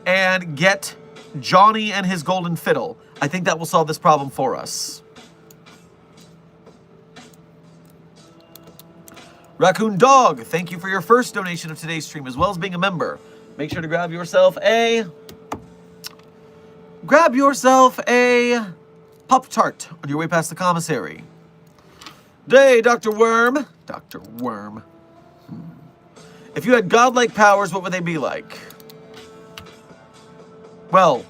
and get Johnny and his golden fiddle. I think that will solve this problem for us. Raccoon Dog, thank you for your first donation of today's stream, as well as being a member. Make sure to grab yourself a Pop-Tart on your way past the commissary. Day, Dr. Worm. Dr. Worm. If you had godlike powers, what would they be like? Well,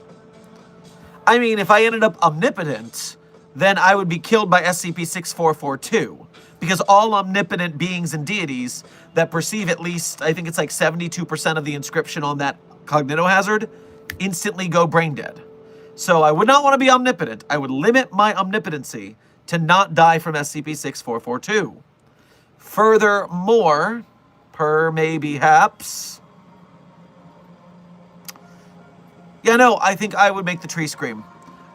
I mean, if I ended up omnipotent, then I would be killed by SCP-6442. Because all omnipotent beings and deities that perceive at least, I think it's like 72% of the inscription on that cognitohazard, instantly go brain dead. So I would not want to be omnipotent. I would limit my omnipotency to not die from SCP-6442. Furthermore, per maybe haps... Yeah, no, I think I would make the tree scream.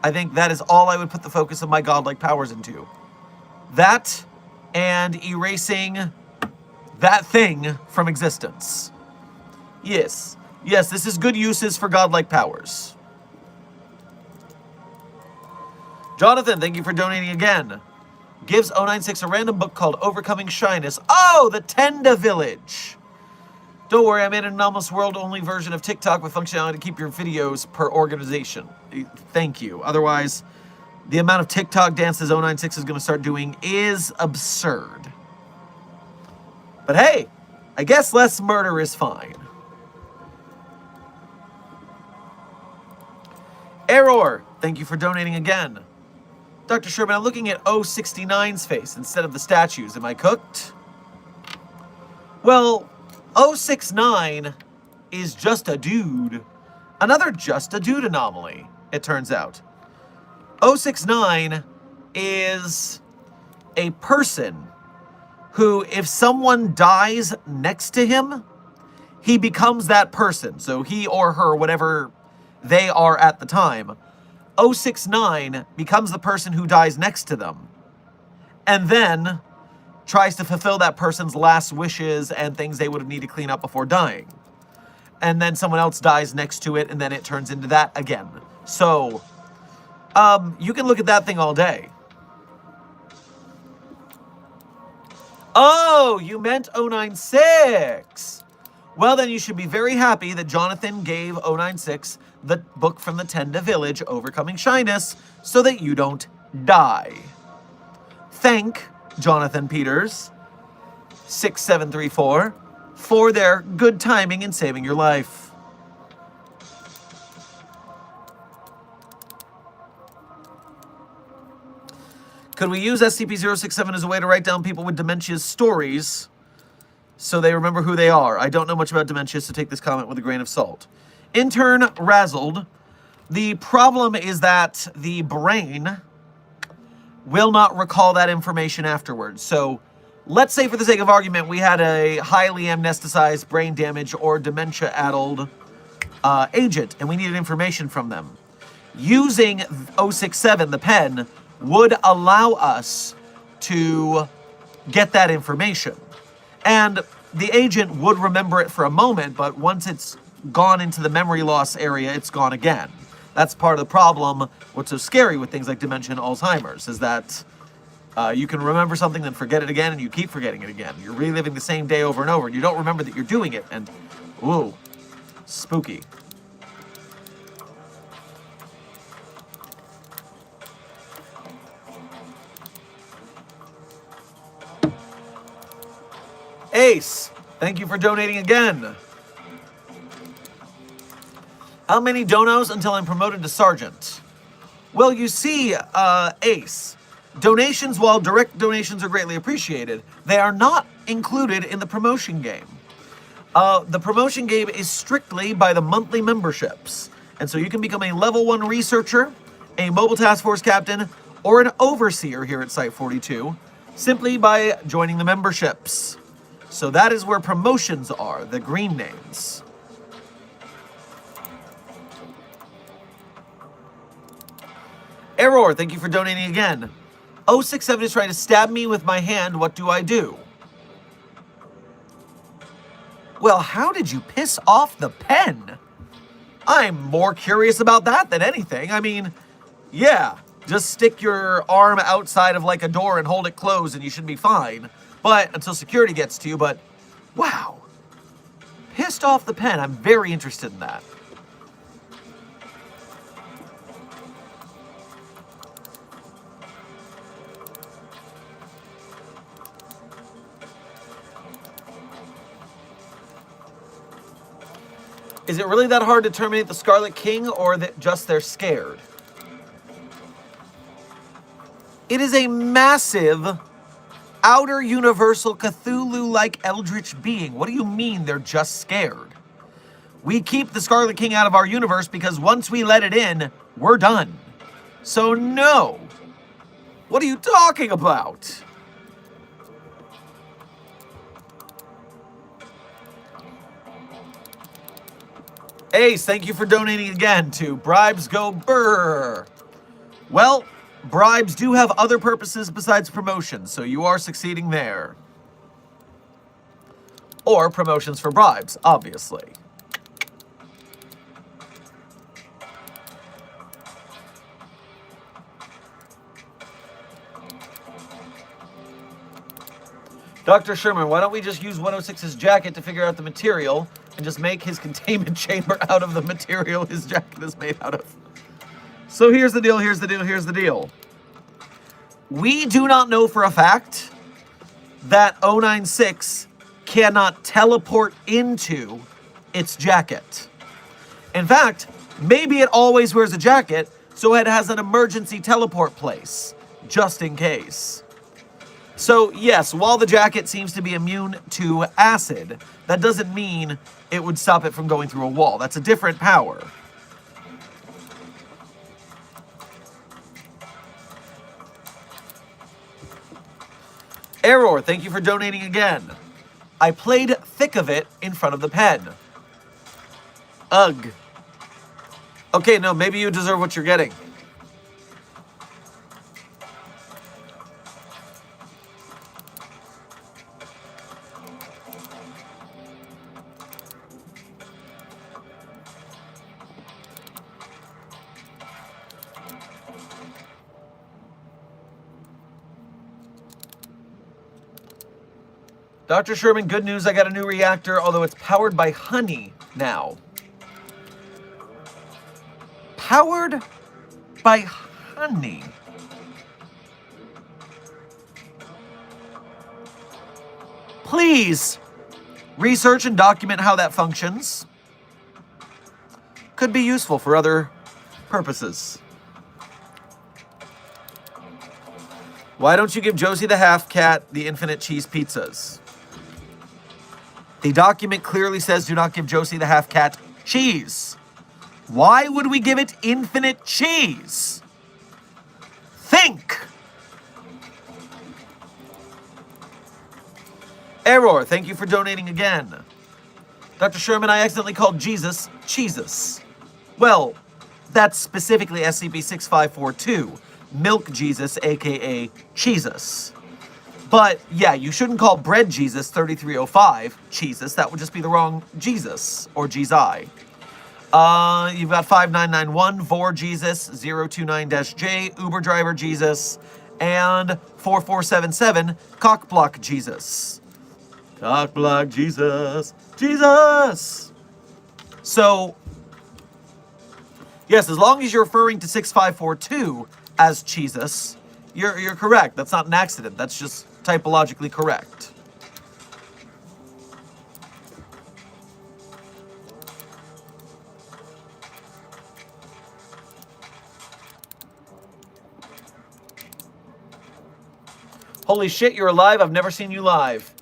I think that is all I would put the focus of my godlike powers into. That... and erasing that thing from existence. Yes. Yes, this is good uses for godlike powers. Jonathan, thank you for donating again. Gives 096 a random book called Overcoming Shyness. Oh, the Tenda Village. Don't worry, I made an anomalous world-only version of TikTok with functionality to keep your videos per organization. Thank you. Otherwise... the amount of TikTok dances 096 is going to start doing is absurd. But hey, I guess less murder is fine. Error, thank you for donating again. Dr. Sherman, I'm looking at 069's face instead of the statues. Am I cooked? Well, 069 is just a dude. Another just a dude anomaly, it turns out. 069 is a person who, if someone dies next to him, he becomes that person. So he or her, whatever they are at the time, 069 becomes the person who dies next to them, and then tries to fulfill that person's last wishes and things they would need to clean up before dying. And then someone else dies next to it, and then it turns into that again. So... you can look at that thing all day. Oh, you meant 096. Well, then you should be very happy that Jonathan gave 096 the book from the Tenda Village, Overcoming Shyness, so that you don't die. Thank Jonathan Peters, 6734, for their good timing in saving your life. Could we use SCP-067 as a way to write down people with dementia's stories so they remember who they are? I don't know much about dementia, so take this comment with a grain of salt. Intern Razzled. The problem is that the brain will not recall that information afterwards. So let's say, for the sake of argument, we had a highly amnesticized, brain damage, or dementia-addled agent, and we needed information from them. Using 067, the pen, would allow us to get that information. And the agent would remember it for a moment, but once it's gone into the memory loss area, it's gone again. That's part of the problem. What's so scary with things like dementia and Alzheimer's is that you can remember something, then forget it again, and you keep forgetting it again. You're reliving the same day over and over, and you don't remember that you're doing it, and ooh, spooky. Ace, thank you for donating again. How many donos until I'm promoted to sergeant? Well, you see, Ace, donations, while direct donations are greatly appreciated, they are not included in the promotion game. The promotion game is strictly by the monthly memberships. And so you can become a level 1 researcher, a mobile task force captain, or an overseer here at Site 42 simply by joining the memberships. So that is where promotions are, the green names. Error, thank you for donating again. 067 is trying to stab me with my hand. What do I do? Well, how did you piss off the pen? I'm more curious about that than anything. I mean, yeah, just stick your arm outside of like a door and hold it closed and you should be fine. But until security gets to you, but wow. Pissed off the pen. I'm very interested in that. Is it really that hard to terminate the Scarlet King, or that just they're scared? It is a massive, outer universal Cthulhu-like eldritch being. What do you mean they're just scared? We keep the Scarlet King out of our universe because once we let it in, we're done. So no. What are you talking about? Ace, thank you for donating again to Bribes Go Brrr. Well, bribes do have other purposes besides promotions, so you are succeeding there. Or promotions for bribes, obviously. Dr. Sherman, why don't we just use 106's jacket to figure out the material and just make his containment chamber out of the material his jacket is made out of? So here's the deal, here's the deal, here's the deal. We do not know for a fact that 096 cannot teleport into its jacket. In fact, maybe it always wears a jacket, so it has an emergency teleport place, just in case. So yes, while the jacket seems to be immune to acid, that doesn't mean it would stop it from going through a wall. That's a different power. Error, thank you for donating again. I played thick of it in front of the pen. Ugh. Okay, no, maybe you deserve what you're getting. Dr. Sherman, good news, I got a new reactor, although it's powered by honey now. Powered by honey? Please research and document how that functions. Could be useful for other purposes. Why don't you give Josie the half-cat the infinite cheese pizzas? The document clearly says do not give Josie the half-cat cheese. Why would we give it infinite cheese? Think! Error, thank you for donating again. Dr. Sherman, I accidentally called Jesus Cheesus. Well, that's specifically SCP-6542, Milk Jesus, aka Cheesus. But yeah, you shouldn't call Bread Jesus 3305 Cheesus. That would just be the wrong Jesus, or Jesus. You've got 5991 Vor Jesus 029-J Uber Driver Jesus, and 4477 Cockblock Jesus. Cockblock Jesus. Jesus! So, yes, as long as you're referring to 6542 as Jesus, you're correct. That's not an accident. That's just typologically correct. Holy shit, you're alive. I've never seen you live.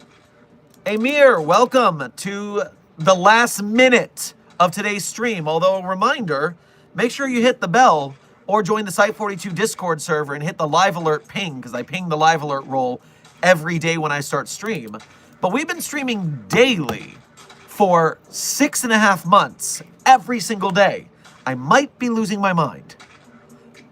Amir, welcome to the last minute of today's stream. Although, a reminder, make sure you hit the bell or join the Site42 Discord server and hit the live alert ping, because I ping the live alert roll every day when I start stream. But we've been streaming daily for 6.5 months, every single day. I might be losing my mind.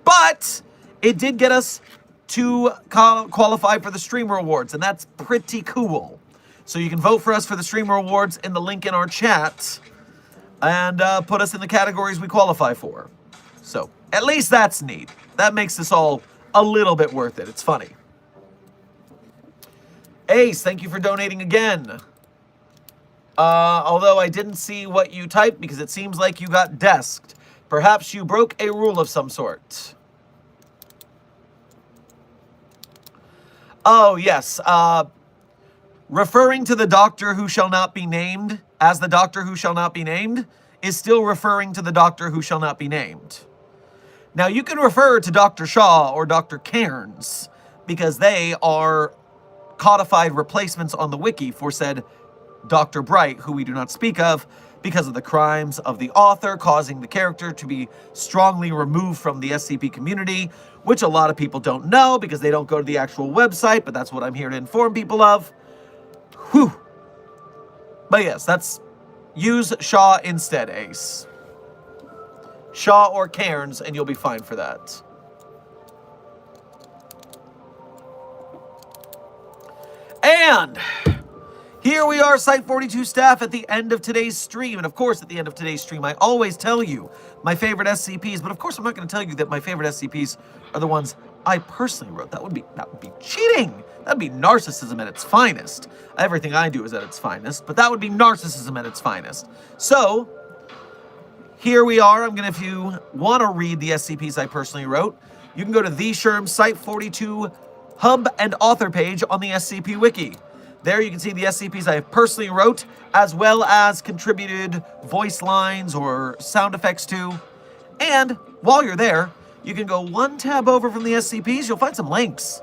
But it did get us to qualify for the Streamer Awards, and that's pretty cool. So you can vote for us for the Streamer Awards in the link in our chat, and put us in the categories we qualify for. So at least that's neat. That makes this all a little bit worth it. It's funny. Ace, thank you for donating again. Although I didn't see what you typed because it seems like you got desked. Perhaps you broke a rule of some sort. Oh, yes. Referring to the Doctor who shall not be named as the Doctor who shall not be named is still referring to the Doctor who shall not be named. Now, you can refer to Dr. Shaw or Dr. Cairns because they are codified replacements on the wiki for said Dr. Bright, who we do not speak of because of the crimes of the author, causing the character to be strongly removed from the SCP community, which a lot of people don't know because they don't go to the actual website, but that's what I'm here to inform people of. Whew. But yes, use Shaw instead, Ace. Shaw or Cairns, and you'll be fine for that. And here we are, Site42 staff, at the end of today's stream. And of course, at the end of today's stream, I always tell you my favorite SCPs. But of course, I'm not going to tell you that my favorite SCPs are the ones I personally wrote. That would be cheating. That'd be narcissism at its finest. Everything I do is at its finest, but that would be narcissism at its finest. So here we are. If you want to read the SCPs I personally wrote, you can go to the Sherm Site42 hub and author page on the SCP Wiki. There you can see the SCPs I personally wrote, as well as contributed voice lines or sound effects to. And while you're there, you can go one tab over from the SCPs, you'll find some links.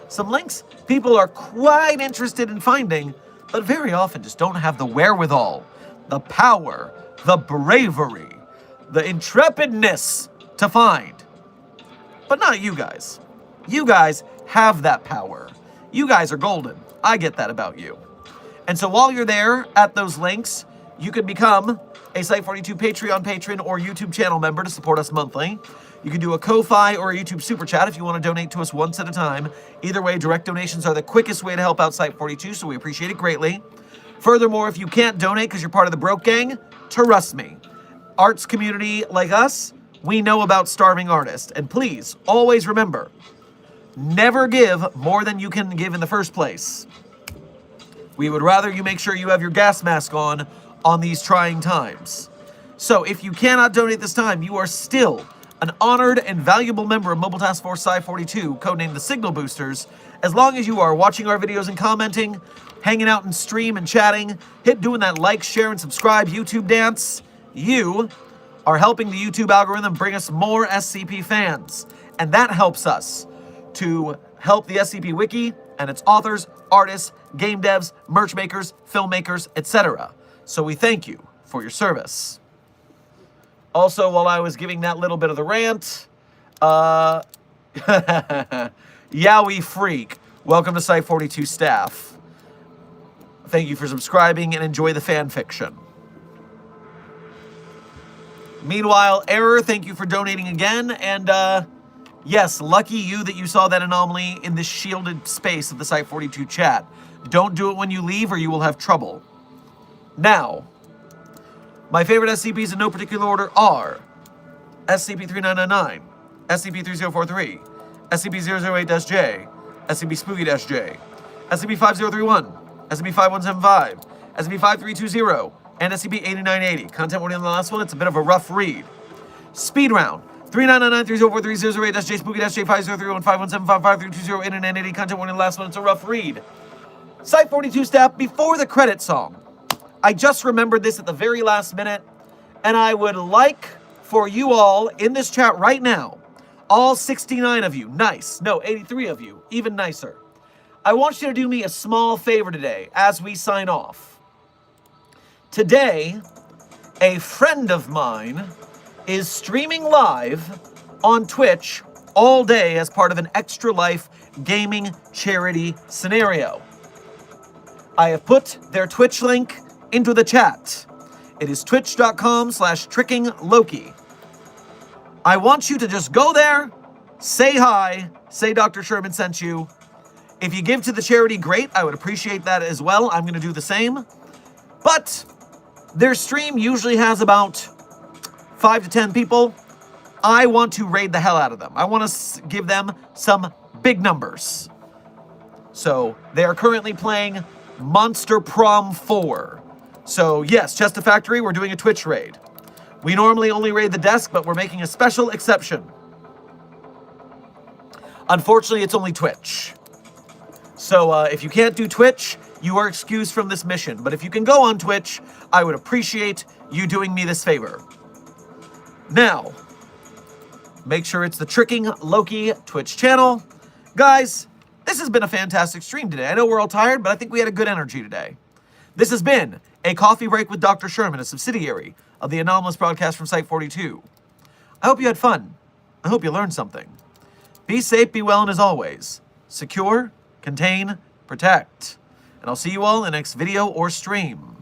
Some links people are quite interested in finding, but very often just don't have the wherewithal, the power, the bravery, the intrepidness to find. But not you guys. You guys have that power. You guys are golden. I get that about you. And so while you're there at those links, you can become a Site42 Patreon patron or YouTube channel member to support us monthly. You can do a Ko-Fi or a YouTube Super Chat if you want to donate to us once at a time. Either way, direct donations are the quickest way to help out Site42, so we appreciate it greatly. Furthermore, if you can't donate because you're part of the broke gang, trust me, arts community like us, we know about starving artists. And please, always remember, never give more than you can give in the first place. We would rather you make sure you have your gas mask on these trying times. So if you cannot donate this time, you are still an honored and valuable member of Mobile Task Force Psi-42, codenamed the Signal Boosters, as long as you are watching our videos and commenting, hanging out in stream and chatting, doing that like, share, and subscribe YouTube dance, you are helping the YouTube algorithm bring us more SCP fans. And that helps us to help the SCP Wiki and its authors, artists, game devs, merch makers, filmmakers, etc. So we thank you for your service. Also, while I was giving that little bit of the rant, Yowie Freak, welcome to Site42 staff. Thank you for subscribing and enjoy the fan fiction. Meanwhile, Error, thank you for donating again, and yes, lucky you that you saw that anomaly in the shielded space of the Site42 chat. Don't do it when you leave or you will have trouble. Now, my favorite SCPs in no particular order are SCP-3999, SCP-3043, SCP-008-J, SCP-Spooky-J, SCP-5031, SCP-5175, SCP-5320, and SCP-8980. Content warning on the last one, it's a bit of a rough read. Speed round. 3999-3043-008-J, Spooky-J, 5031, 5175, 5320, 8980. Content warning on the last one, it's a rough read. Site42 staff, before the credit song, I just remembered this at the very last minute, and I would like for you all in this chat right now, all 69 of you, nice, no, 83 of you, even nicer. I want you to do me a small favor today as we sign off. Today, a friend of mine is streaming live on Twitch all day as part of an Extra Life gaming charity scenario. I have put their Twitch link into the chat. It is twitch.com/trickingloki. I want you to just go there, say hi, say Dr. Sherman sent you. If you give to the charity, great. I would appreciate that as well. I'm going to do the same. But their stream usually has about 5 to 10 people. I want to raid the hell out of them. I want to give them some big numbers. So they are currently playing Monster Prom 4. So yes, Chesta Factory, we're doing a Twitch raid. We normally only raid the desk, but we're making a special exception. Unfortunately, it's only Twitch. So if you can't do Twitch, you are excused from this mission. But if you can go on Twitch, I would appreciate you doing me this favor. Now, make sure it's the Tricking Loki Twitch channel. Guys, this has been a fantastic stream today. I know we're all tired, but I think we had a good energy today. This has been a Coffee Break with Dr. Sherman, a subsidiary of the anomalous broadcast from Site42. I hope you had fun. I hope you learned something. Be safe, be well, and as always, secure, contain, protect. And I'll see you all in the next video or stream.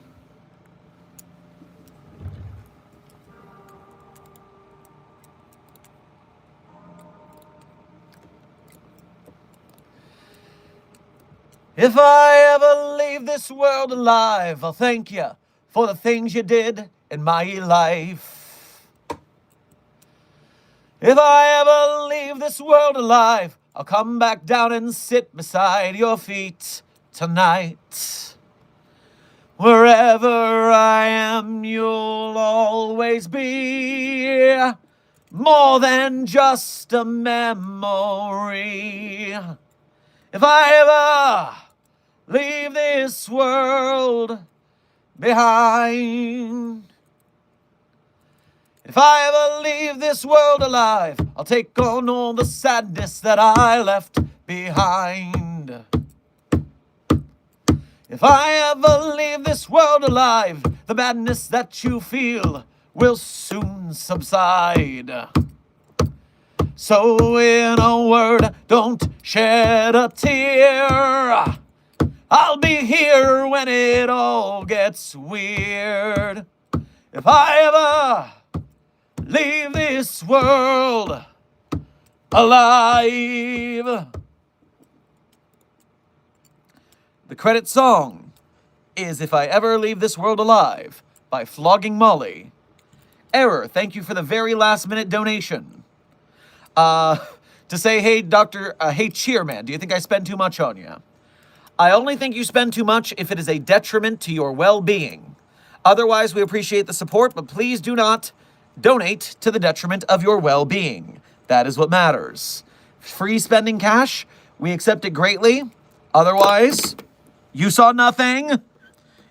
If I ever leave this world alive, I'll thank you for the things you did in my life. If I ever leave this world alive, I'll come back down and sit beside your feet tonight. Wherever I am, you'll always be more than just a memory. If I ever leave this world behind, if I ever leave this world alive, I'll take on all the sadness that I left behind. If I ever leave this world alive, the madness that you feel will soon subside. So in a word, don't shed a tear. I'll be here when it all gets weird. If I ever leave this world alive. The credit song is If I Ever Leave This World Alive by Flogging Molly. Error, thank you for the very last minute donation. To say, hey, hey, Cheerman, do you think I spend too much on you? I only think you spend too much if it is a detriment to your well-being. Otherwise, we appreciate the support, but please do not donate to the detriment of your well-being. That is what matters. Free spending cash, we accept it greatly. Otherwise, you saw nothing.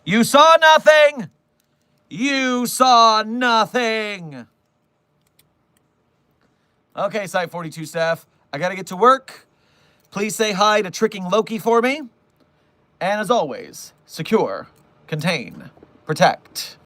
You saw nothing. You saw nothing. Okay, Site42 staff, I gotta get to work. Please say hi to Tricking Loki for me. And as always, secure, contain, protect.